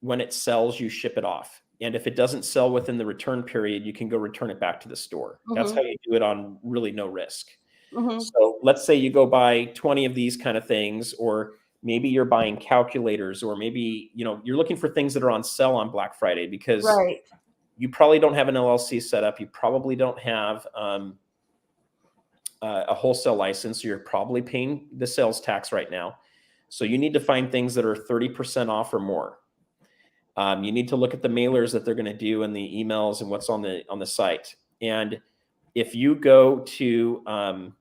when it sells, you ship it off. And if it doesn't sell within the return period, you can go return it back to the store. That's how you do it on really no risk. So let's say you go buy 20 of these kind of things, or maybe you're buying calculators, or maybe, you're looking for things that are on sale on Black Friday because right. you probably don't have an LLC set up. You probably don't have a wholesale license. You're probably paying the sales tax right now. So you need to find things that are 30% off or more. You need to look at the mailers that they're going to do and the emails and what's on the site. And if you go to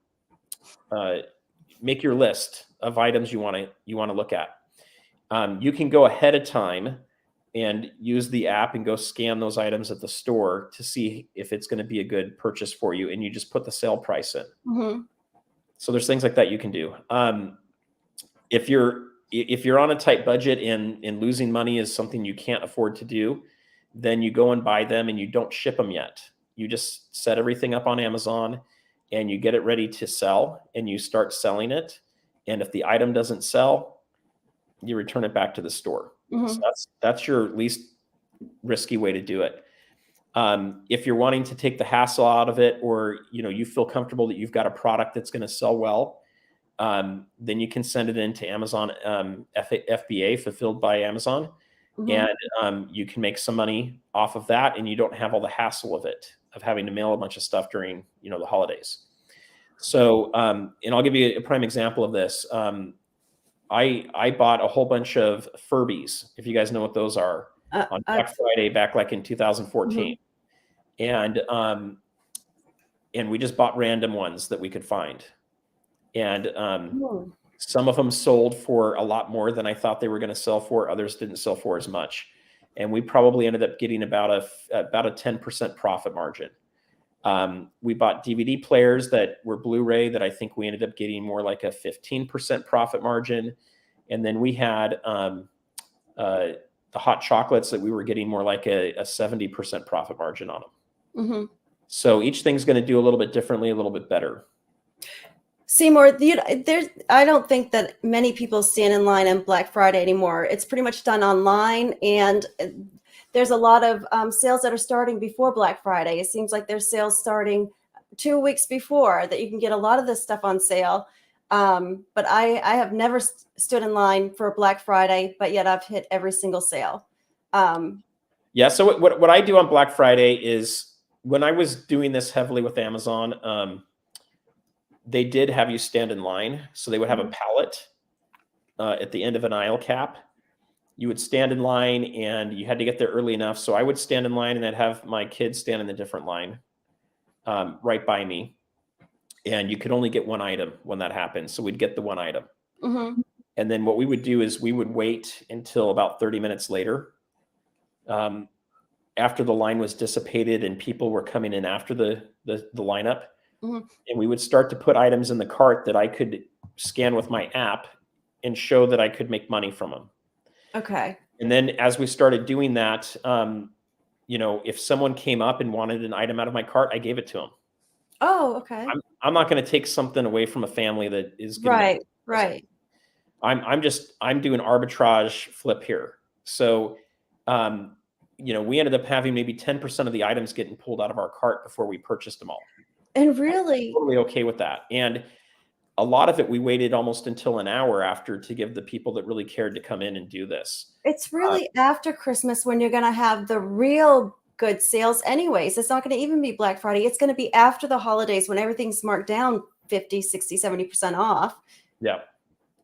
make your list of items you want to look at, you can go ahead of time and use the app and go scan those items at the store to see if it's going to be a good purchase for you. And you just put the sale price in. So there's things like that you can do. If you're on a tight budget and losing money is something you can't afford to do, then you go and buy them and you don't ship them yet. You just set everything up on Amazon and you get it ready to sell and you start selling it. And if the item doesn't sell, you return it back to the store. So that's your least risky way to do it. If you're wanting to take the hassle out of it, or you feel comfortable that you've got a product that's going to sell well, then you can send it into Amazon FBA, fulfilled by Amazon, and you can make some money off of that, and you don't have all the hassle of having to mail a bunch of stuff during the holidays. So, and I'll give you a prime example of this. I bought a whole bunch of Furbies, if you guys know what those are, on Black Friday back like in 2014, and we just bought random ones that we could find. And some of them sold for a lot more than I thought they were going to sell for. Others didn't sell for as much. And we probably ended up getting about a 10% profit margin. We bought DVD players that were Blu-ray that I think we ended up getting more like a 15% profit margin. And then we had the hot chocolates that we were getting more like a 70% profit margin on them. So each thing's going to do a little bit differently, a little bit better. Seymour, I don't think that many people stand in line on Black Friday anymore. It's pretty much done online, and there's a lot of sales that are starting before Black Friday. It seems like there's sales starting 2 weeks before that you can get a lot of this stuff on sale. But I have never stood in line for Black Friday, but yet I've hit every single sale. Yeah. So what I do on Black Friday is, when I was doing this heavily with Amazon, they did have you stand in line. So they would have a pallet at the end of an aisle cap. You would stand in line and you had to get there early enough. So I would stand in line and I'd have my kids stand in a different line right by me. And you could only get one item when that happened. So we'd get the one item. And then what we would do is we would wait until about 30 minutes later, after the line was dissipated and people were coming in after the lineup. And we would start to put items in the cart that I could scan with my app and show that I could make money from them. Okay. And then as we started doing that, if someone came up and wanted an item out of my cart, I gave it to them. Oh, okay. I'm not going to take something away from a family that is right. I'm doing arbitrage flip here. So, we ended up having maybe 10% of the items getting pulled out of our cart before we purchased them all. And really, I'm totally okay with that. And a lot of it, we waited almost until an hour after to give the people that really cared to come in and do this. it's really after Christmas when you're going to have the real good sales anyways. It's not going to even be Black Friday. It's going to be after the holidays when everything's marked down 50, 60, 70% off. Yeah.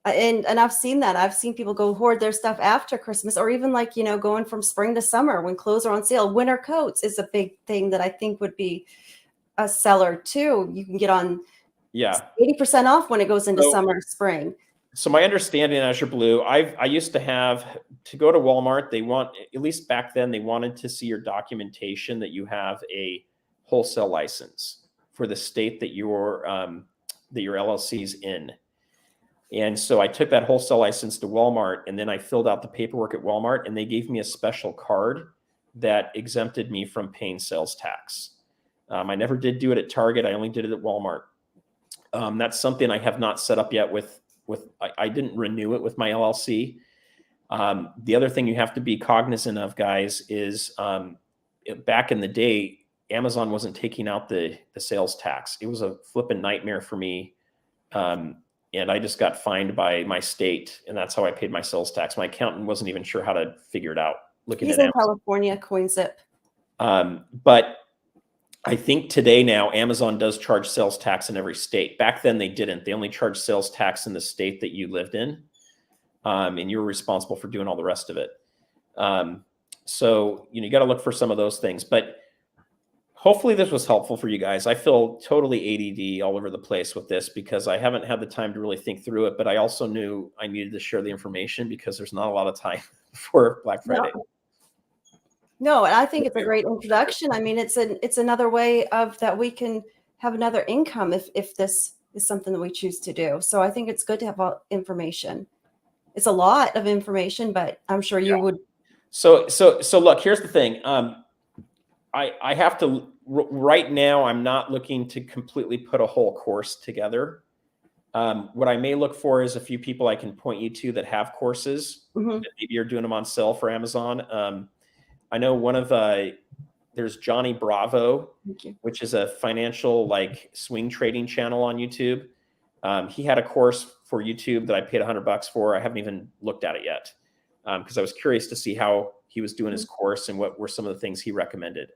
And I've seen that. I've seen people go hoard their stuff after Christmas, or even like, going from spring to summer when clothes are on sale. Winter coats is a big thing that I think would be a seller too. You can get on 80% off when it goes into summer, spring. So my understanding, Azure Blue, I used to have to go to Walmart. They want, at least back then, they wanted to see your documentation that you have a wholesale license for the state that your LLC's in. And so I took that wholesale license to Walmart, and then I filled out the paperwork at Walmart, and they gave me a special card that exempted me from paying sales tax. I never did do it at Target. I only did it at Walmart. That's something I have not set up yet I didn't renew it with my LLC. The other thing you have to be cognizant of, guys, is back in the day, Amazon wasn't taking out the sales tax. It was a flipping nightmare for me. And I just got fined by my state, and that's how I paid my sales tax. My accountant wasn't even sure how to figure it out. He's in California, CoinZip. But I think today now Amazon does charge sales tax in every state. Back then they didn't. They only charged sales tax in the state that you lived in, and you're responsible for doing all the rest of it. So you got to look for some of those things. But hopefully this was helpful for you guys. I feel totally ADD all over the place with this because I haven't had the time to really think through it. But I also knew I needed to share the information because there's not a lot of time before Black Friday. No, and I think it's a great introduction. I mean, it's another way of that we can have another income if this is something that we choose to do. So I think it's good to have all information. It's a lot of information, but I'm sure you would. So look, here's the thing. I have to right now. I'm not looking to completely put a whole course together. What I may look for is a few people I can point you to that have courses. That maybe you're doing them on sale for Amazon. I know one of there's Johnny Bravo, which is a financial swing trading channel on YouTube. He had a course for YouTube that I paid $100 for. I haven't even looked at it yet because I was curious to see how he was doing his course and what were some of the things he recommended.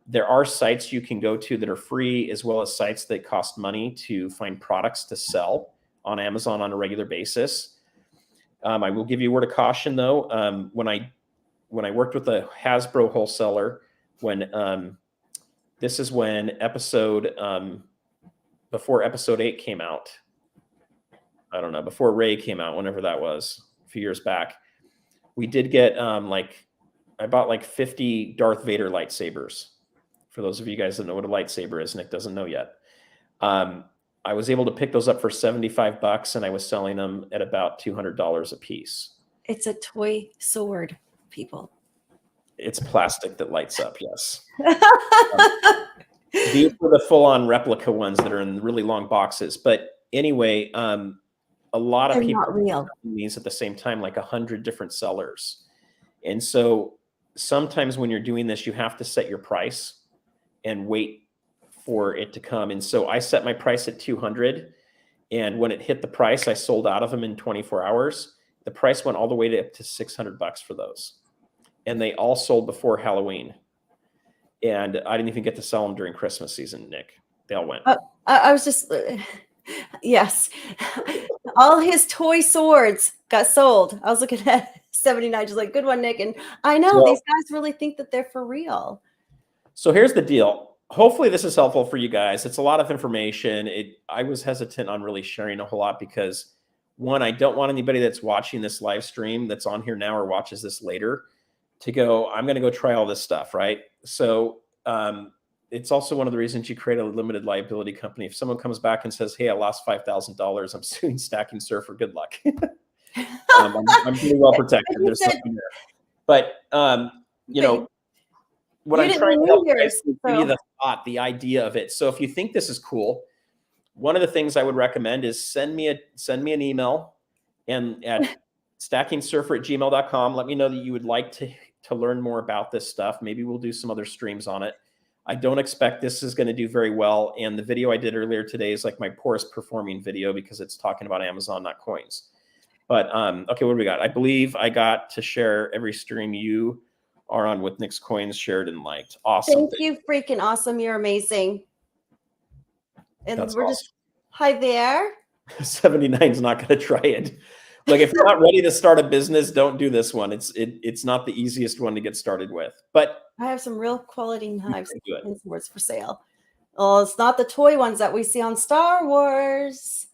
There are sites you can go to that are free, as well as sites that cost money to find products to sell on Amazon on a regular basis. I will give you a word of caution though. When I worked with a Hasbro wholesaler, this is when before episode 8 came out. I don't know, before Ray came out, whenever that was, a few years back. We did get I bought 50 Darth Vader lightsabers. For those of you guys that know what a lightsaber is, Nick doesn't know yet. I was able to pick those up for $75, and I was selling them at about $200 a piece. It's a toy sword, people. It's plastic that lights up, yes. These were the full-on replica ones that are in really long boxes. But anyway, a lot of people are selling these at the same time, 100 different sellers. And so sometimes when you're doing this, you have to set your price and wait for it to come. And so I set my price at 200. And when it hit the price, I sold out of them in 24 hours. The price went all the way up to $600 for those. And they all sold before Halloween. And I didn't even get to sell them during Christmas season, Nick. They all went. I was just, yes. All his toy swords got sold. I was looking at 79, just good one, Nick. And I know these guys really think that they're for real. So here's the deal. Hopefully this is helpful for you guys. It's a lot of information. I was hesitant on really sharing a whole lot because, one, I don't want anybody that's watching this live stream that's on here now or watches this later to go, I'm going to go try all this stuff, right? So it's also one of the reasons you create a limited liability company. If someone comes back and says, hey, I lost $5,000, I'm suing Stacking Surfer, good luck. I'm pretty well protected. There's something there. But, what I'm trying to help guys is give you the thought, the idea of it. So if you think this is cool, one of the things I would recommend is send me an email and at stackingsurfer@gmail.com. Let me know that you would like to learn more about this stuff. Maybe we'll do some other streams on it. I don't expect this is going to do very well. And the video I did earlier today is like my poorest performing video because it's talking about Amazon, not coins. But okay, what do we got? I believe I got to share every stream you are on with Nick's Coins shared and liked. Awesome. Thank you, freaking awesome. You're amazing. And That's we're awesome. just, hi there. 79 is not going to try it. Like if you're not ready to start a business, don't do this one. It's not the easiest one to get started with. But I have some real quality knives and swords for sale. Oh, it's not the toy ones that we see on Star Wars.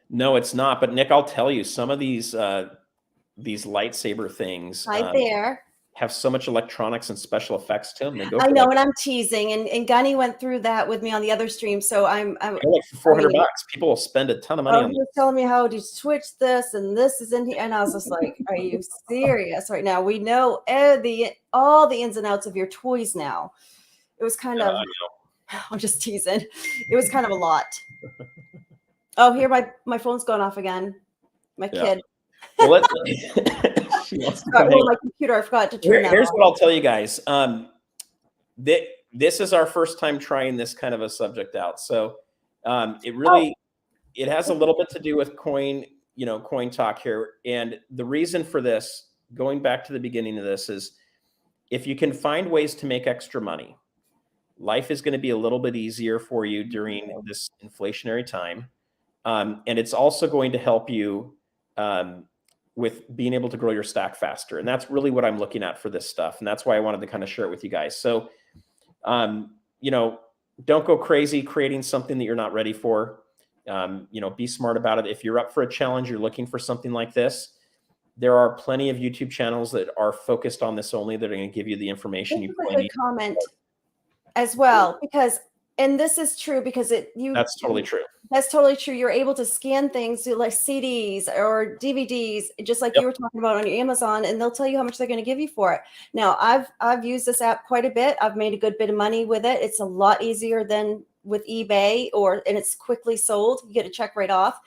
No, it's not. But Nick, I'll tell you, some of these lightsaber things there have so much electronics and special effects to them. They go. I know, and I'm teasing, and Gunny went through that with me on the other stream. So I'm like for $400. People will spend a ton of money on he was telling me how to switch this and this is in here, and I was just like, "Are you serious right now? We know all the ins and outs of your toys now." It was kind of. I'm just teasing. It was kind of a lot. Oh, here my phone's going off again. My kid. Well, my computer. I forgot to turn that Here's off. what I'll tell you guys. This is our first time trying this kind of a subject out. So it really it has a little bit to do with coin talk here. And the reason for this, going back to the beginning of this, is if you can find ways to make extra money, life is going to be a little bit easier for you during this inflationary time. And it's also going to help you with being able to grow your stack faster. And that's really what I'm looking at for this stuff. And that's why I wanted to kind of share it with you guys. So, don't go crazy creating something that you're not ready for. Be smart about it. If you're up for a challenge, you're looking for something like this, there are plenty of YouTube channels that are focused on this only, that are going to give you the information you need. Comment as well, because, and this is true because that's totally true. That's totally true. You're able to scan things to like CDs or DVDs, just like you were talking about on your Amazon, and they'll tell you how much they're going to give you for it. Now, I've used this app quite a bit. I've made a good bit of money with it. It's a lot easier than with eBay, and it's quickly sold. You get a check right off.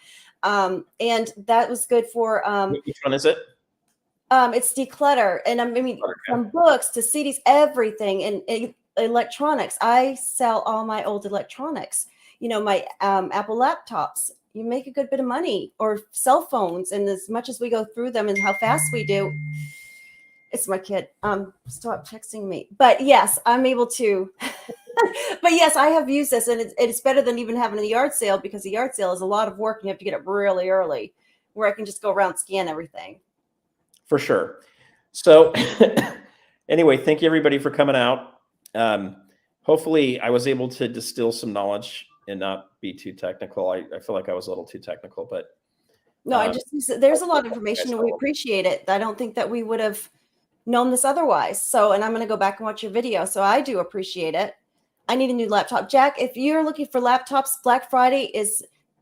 And that was good for which one is it? It's Declutter. And from books to CDs, everything, and electronics. I sell all my old electronics. My Apple laptops. You make a good bit of money, or cell phones. And as much as we go through them and how fast we do, it's my kid. Stop texting me. But yes, I'm able to. But yes, I have used this, and it's better than even having a yard sale, because the yard sale is a lot of work and you have to get up really early, where I can just go around, scan everything. For sure. So anyway, thank you everybody for coming out. Hopefully I was able to distill some knowledge and not be too technical. I feel like I was a little too technical, but no, there's a lot of information and we appreciate it. I don't think that we would have known this otherwise. So, and I'm going to go back and watch your video. So I do appreciate it. I need a new laptop. Jack, if you're looking for laptops, Black Friday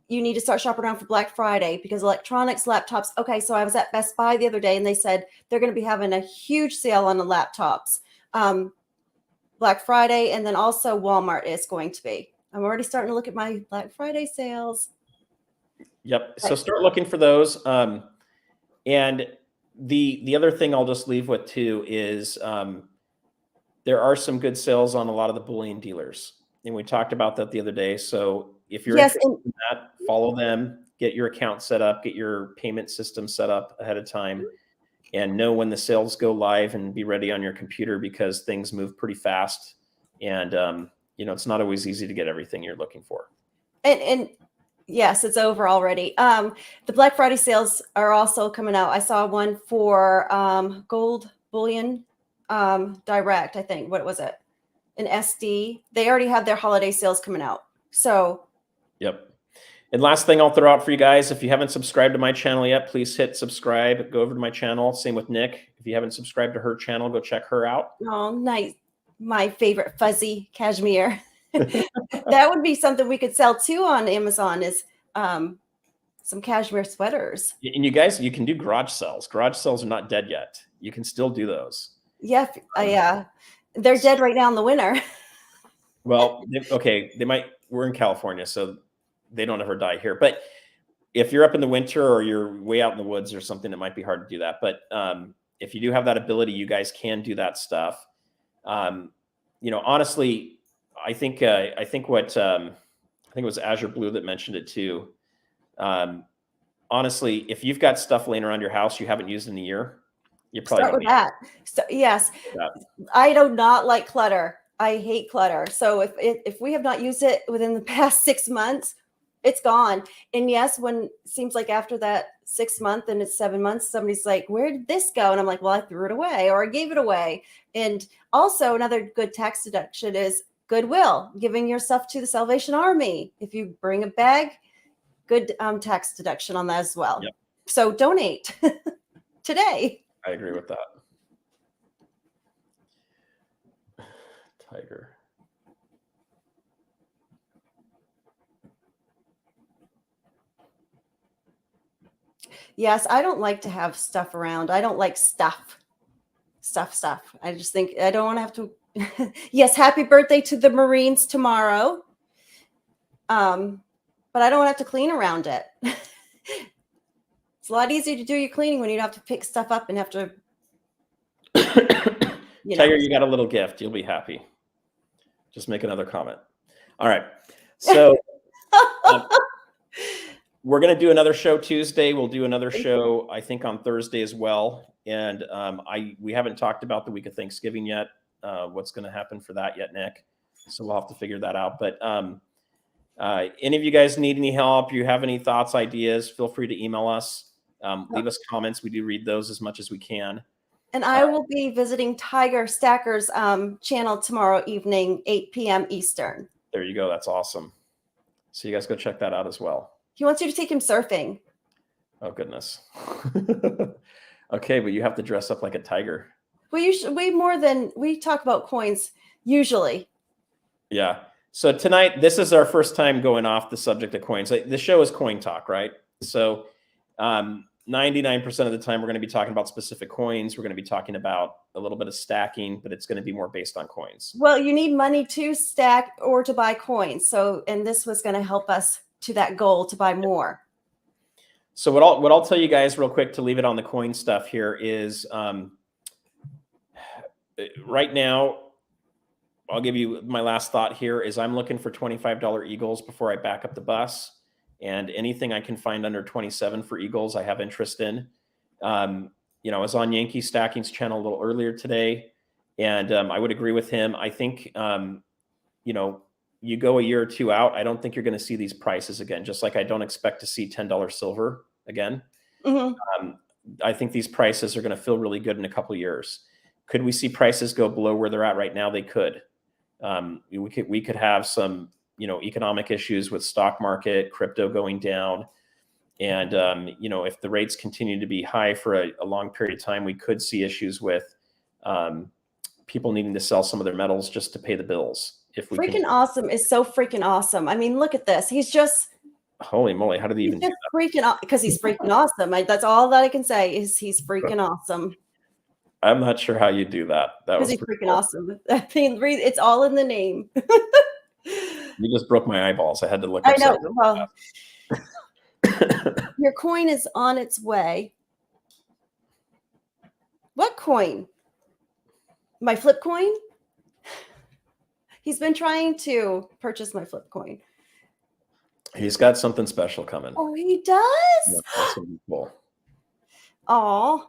you need to start shopping around for Black Friday, because electronics, laptops. Okay. So I was at Best Buy the other day and they said they're going to be having a huge sale on the laptops. Black Friday, and then also Walmart is going to be. I'm already starting to look at my Black Friday sales. Yep. So start looking for those. And the other thing I'll just leave with too is there are some good sales on a lot of the bullion dealers. And we talked about that the other day. So if you're interested in that, follow them, get your account set up, get your payment system set up ahead of time, and know when the sales go live, and be ready on your computer, because things move pretty fast. And, it's not always easy to get everything you're looking for. And yes, it's over already. The Black Friday sales are also coming out. I saw one for gold bullion direct, I think. What was it? An SD. They already have their holiday sales coming out. So. Yep. And last thing I'll throw out for you guys, if you haven't subscribed to my channel yet, please hit subscribe. Go over to my channel. Same with Nick. If you haven't subscribed to her channel, go check her out. Oh, nice. My favorite fuzzy cashmere. That would be something we could sell too on Amazon, is some cashmere sweaters. And you guys, you can do garage sales. Garage sales are not dead yet. You can still do those. Yeah. Yeah. They're dead right now in the winter. Well, they might. We're in California, so they don't ever die here. But if you're up in the winter, or you're way out in the woods or something, it might be hard to do that. But if you do have that ability, you guys can do that stuff. honestly, I think what I think it was Azure Blue that mentioned it too. Honestly, if you've got stuff laying around your house you haven't used in a year, you probably Start with that. So, yes, that. I do not like clutter. I hate clutter. So if we have not used it within the past 6 months, it's gone. And yes, when it seems like after that 6 month and it's 7 months, somebody's like, where did this go? And I'm like, well, I threw it away or I gave it away. And also another good tax deduction is Goodwill, giving yourself to the Salvation Army. If you bring a bag, good tax deduction on that as well. Yep. So donate today. I agree with that. Tiger. Yes, I don't like to have stuff around. I don't like stuff. I just think I don't want to have to. Yes, happy birthday to the Marines tomorrow. But I don't want to have to clean around it. It's a lot easier to do your cleaning when you don't have to pick stuff up and have to. Tiger, you got a little gift. You'll be happy. Just make another comment. All right. So we're going to do another show Tuesday. We'll do another show, I think, on Thursday as well. And we haven't talked about the week of Thanksgiving yet. What's going to happen for that yet, Nick? So we'll have to figure that out. But any of you guys need any help? You have any thoughts, ideas? Feel free to email us. Leave us comments. We do read those as much as we can. And I will be visiting Tiger Stacker's channel tomorrow evening, 8 p.m. Eastern. There you go. That's awesome. So you guys go check that out as well. He wants you to take him surfing. Oh, goodness. Okay, but you have to dress up like a tiger. Way more than we talk about coins usually. Yeah. So tonight, this is our first time going off the subject of coins. The show is Coin Talk, right? So 99% of the time, we're going to be talking about specific coins. We're going to be talking about a little bit of stacking, but it's going to be more based on coins. Well, you need money to stack or to buy coins. So, and this was going to help us to that goal to buy more. So what I'll tell you guys real quick to leave it on the coin stuff here is right now, I'll give you my last thought here is I'm looking for $25 Eagles before I back up the bus. And anything I can find under 27 for Eagles, I have interest in. I was on Yankee Stacking's channel a little earlier today, and I would agree with him. I think, you go a year or two out, I don't think you're going to see these prices again, just like I don't expect to see $10 silver again. Mm-hmm. I think these prices are going to feel really good in a couple of years. Could we see prices go below where they're at right now? They could. We could have some economic issues with stock market, crypto going down. And, if the rates continue to be high for a long period of time, we could see issues with people needing to sell some of their metals just to pay the bills. If we Awesome is so freaking awesome. I mean, look at this. He's just. Holy moly. How did he even do that? Freaking because he's freaking awesome. That's all that I can say is he's freaking awesome. I'm not sure how you do that. That was freaking cool. Awesome. I mean, it's all in the name. You just broke my eyeballs. I had to look up. I know. Well, your coin is on its way. What coin? My flip coin? He's been trying to purchase my flip coin. He's got something special coming. Oh, he does? Yeah, that's gonna be cool. Aw.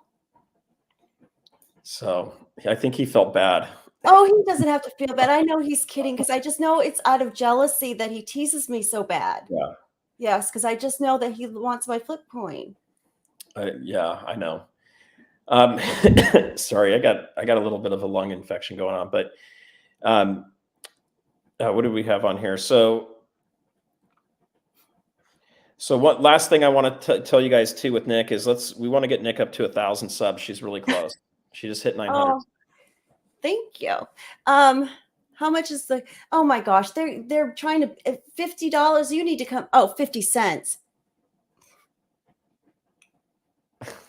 So I think he felt bad. Oh, he doesn't have to feel bad. I know he's kidding because I just know it's out of jealousy that he teases me so bad. Yeah. Yes, because I just know that he wants my flip coin. Yeah, I know. Sorry, I got a little bit of a lung infection going on, but what do we have on here? So what last thing I want to tell you guys too with Nick is we want to get Nick up to 1,000 subs. She's really close. She just hit 900. Oh, thank you. How much is oh my gosh, they're trying to $50. You need to come. Oh, 50 cents.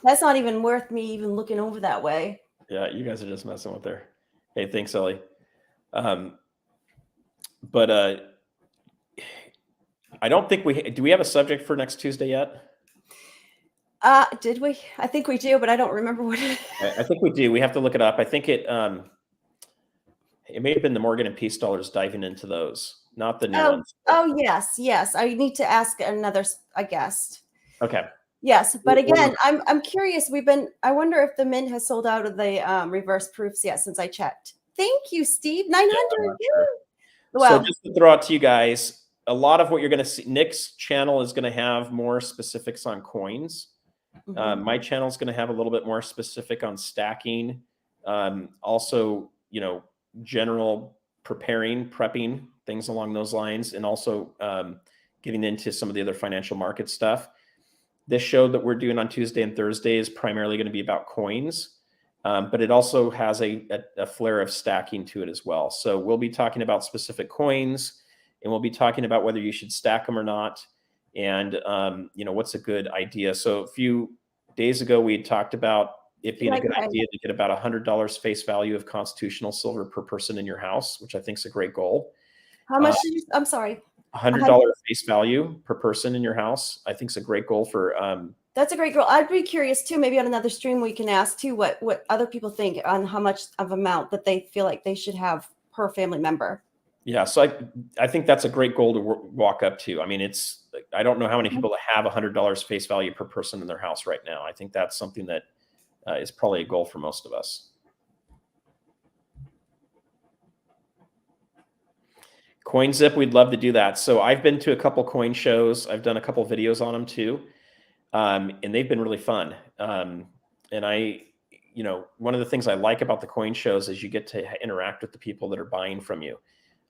That's not even worth me even looking over that way. Yeah, you guys are just messing with her. Hey, thanks, Ellie. But I don't think do we have a subject for next Tuesday yet? Did we? I think we do, but I don't remember what it is. I think we do. We have to look it up. I think it It may have been the Morgan and Peace dollars diving into those, not the new Oh, ones. oh yes. I need to ask another a guest. Okay. Yes, but again, I'm curious. I wonder if the mint has sold out of the reverse proofs yet since I checked. Thank you, Steve. 900. Yeah, sure. Well, so just to throw out to you guys, a lot of what you're going to see, Nick's channel is going to have more specifics on coins. My channel is going to have a little bit more specific on stacking. Also, general prepping, things along those lines, and also getting into some of the other financial market stuff. This show that we're doing on Tuesday and Thursday is primarily going to be about coins, but it also has a flair of stacking to it as well. So we'll be talking about specific coins, and we'll be talking about whether you should stack them or not, and what's a good idea. So a few days ago, we had talked about it being a good idea to get about $100 face value of constitutional silver per person in your house, which I think is a great goal. How much did you, I'm sorry. $100 face value per person in your house, I think is a great goal for. That's a great goal. I'd be curious too. Maybe on another stream we can ask too what other people think on how much of amount that they feel like they should have per family member. Yeah, so I think that's a great goal to walk up to. I mean, I don't know how many people have $100 face value per person in their house right now. I think that's something that is probably a goal for most of us. CoinZip, we'd love to do that. So I've been to a couple coin shows. I've done a couple videos on them too. And they've been really fun. And one of the things I like about the coin shows is you get to interact with the people that are buying from you.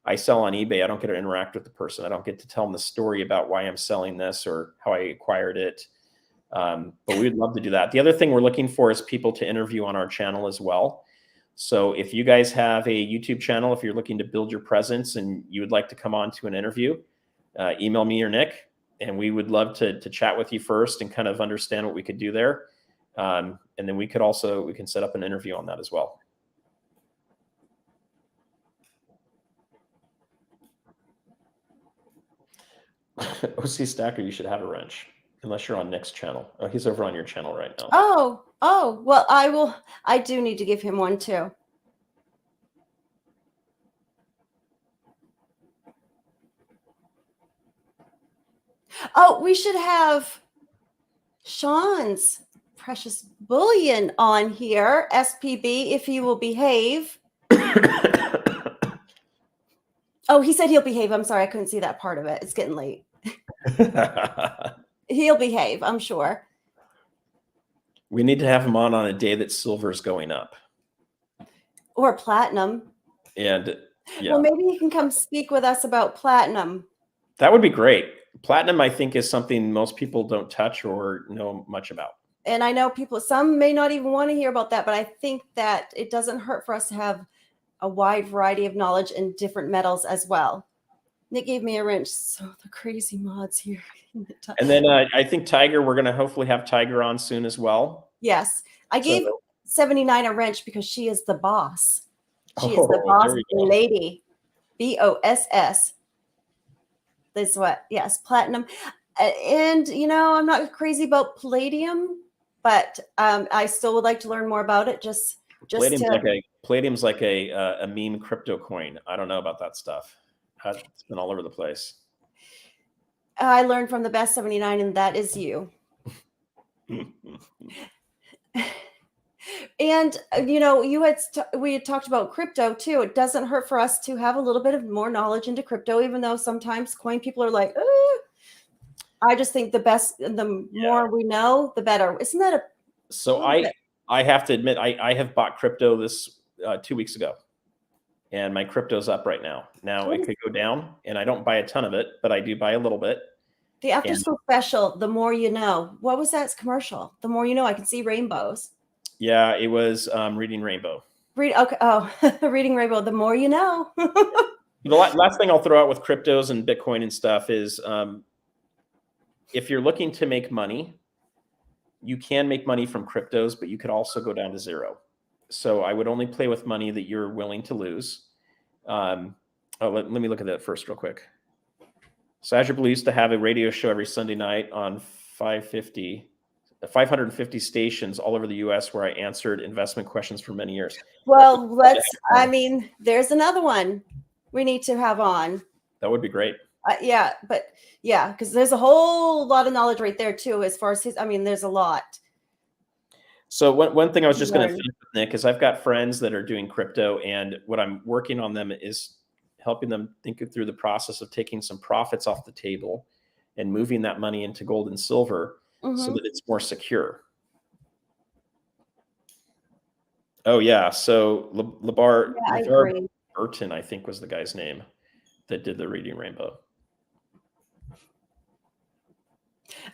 I sell on eBay. I don't get to interact with the person. I don't get to tell them the story about why I'm selling this or how I acquired it. But we'd love to do that. The other thing we're looking for is people to interview on our channel as well. So if you guys have a YouTube channel, if you're looking to build your presence and you would like to come on to an interview, email me or Nick, and we would love to chat with you first and kind of understand what we could do there. And then we can set up an interview on that as well. OC Stacker, you should have a wrench, unless you're on Nick's channel. Oh, he's over on your channel right now. Oh, well, I do need to give him one too. Oh, we should have Sean's precious bullion on here, SPB, if he will behave. Oh, he said he'll behave. I'm sorry, I couldn't see that part of it. It's getting late. He'll behave, I'm sure. We need to have him on a day that silver's going up. Or platinum. And yeah. Well, maybe he can come speak with us about platinum. That would be great. Platinum, I think, is something most people don't touch or know much about. And I know some may not even want to hear about that, but I think that it doesn't hurt for us to have a wide variety of knowledge in different metals as well. Nick gave me a wrench, so the crazy mods here. And then I think Tiger, we're going to hopefully have Tiger on soon as well. Yes. I gave 79 a wrench because she is the boss. She is the boss lady. BOSS. That's what, yes, platinum. And, I'm not crazy about palladium, but I still would like to learn more about it. Palladium's like a meme crypto coin. I don't know about that stuff. It's been all over the place. I learned from the best 79, and that is you. And we had talked about crypto too. It doesn't hurt for us to have a little bit of more knowledge into crypto, even though sometimes coin people are like, I just think the more we know, the better. Isn't that so I have to admit, I have bought crypto this 2 weeks ago, and my crypto's up right now. Now it could go down, and I don't buy a ton of it, but I do buy a little bit. The after school special, the more you know. What was that commercial? The more you know. I can see rainbows. Yeah, it was Reading Rainbow. Reading Rainbow. The more you know. The last thing I'll throw out with cryptos and Bitcoin and stuff is if you're looking to make money, you can make money from cryptos, but you could also go down to zero. So I would only play with money that you're willing to lose. Let me look at that first real quick. So Azure Blue used to have a radio show every Sunday night on 550. 550 stations all over the US where I answered investment questions for many years. Well, I mean, there's another one we need to have on. That would be great. Yeah, because there's a whole lot of knowledge right there too, as far as there's a lot. So one thing I was just going to finish with, Nick, is I've got friends that are doing crypto, and what I'm working on them is helping them think through the process of taking some profits off the table and moving that money into gold and silver so that it's more secure. Oh yeah, so LeVar Burton, I think, was the guy's name that did the Reading Rainbow.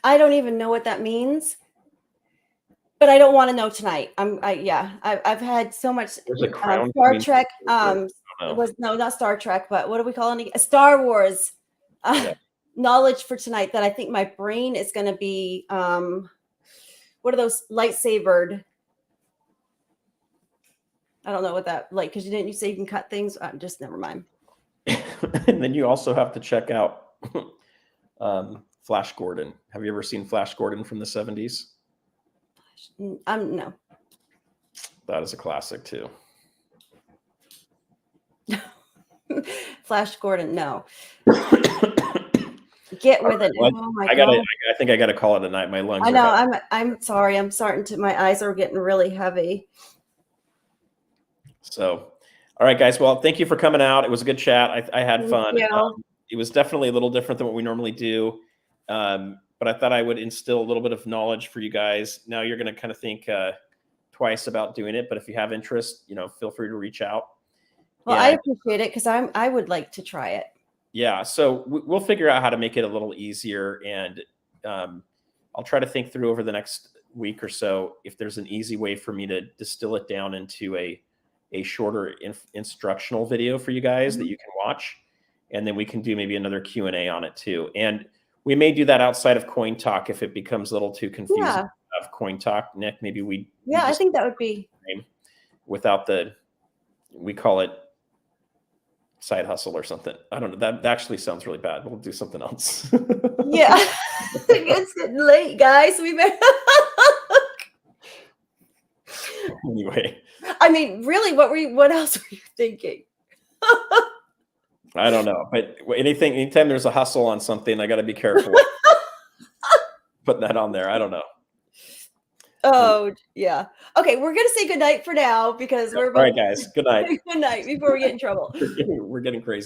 I don't even know what that means, but I don't want to know tonight. I've had so much Star Trek. Not Star Trek, but what do we call it? Star Wars knowledge for tonight that I think my brain is going to be. What are those lightsabered? I don't know what that because you say you can cut things. Just never mind. And then you also have to check out Flash Gordon. Have you ever seen Flash Gordon from the 70s? No. That is a classic too. Flash Gordon, no. Get with it. Oh my God. I think I gotta call it a night. My lungs. I know. I'm sorry. I'm starting to. My eyes are getting really heavy. So, all right, guys. Well, thank you for coming out. It was a good chat. I had fun. It was definitely a little different than what we normally do. But I thought I would instill a little bit of knowledge for you guys. Now you're going to kind of think twice about doing it. But if you have interest, feel free to reach out. Well, I appreciate it because I would like to try it. Yeah. So we'll figure out how to make it a little easier. And I'll try to think through over the next week or so if there's an easy way for me to distill it down into a shorter instructional video for you guys that you can watch. And then we can do maybe another Q&A on it too. And we may do that outside of Coin Talk if it becomes a little too confusing of Coin Talk. Nick, maybe we I think that would be without we call it side hustle or something. I don't know. That actually sounds really bad. We'll do something else. Yeah. It's getting late, guys. We better anyway. I mean, really, what else were you thinking? I don't know, but anytime there's a hustle on something, I got to be careful putting that on there. I don't know. Oh, yeah. Okay, we're going to say goodnight for now because we're all right, guys. Good night. Good night before we get in trouble. We're getting crazy.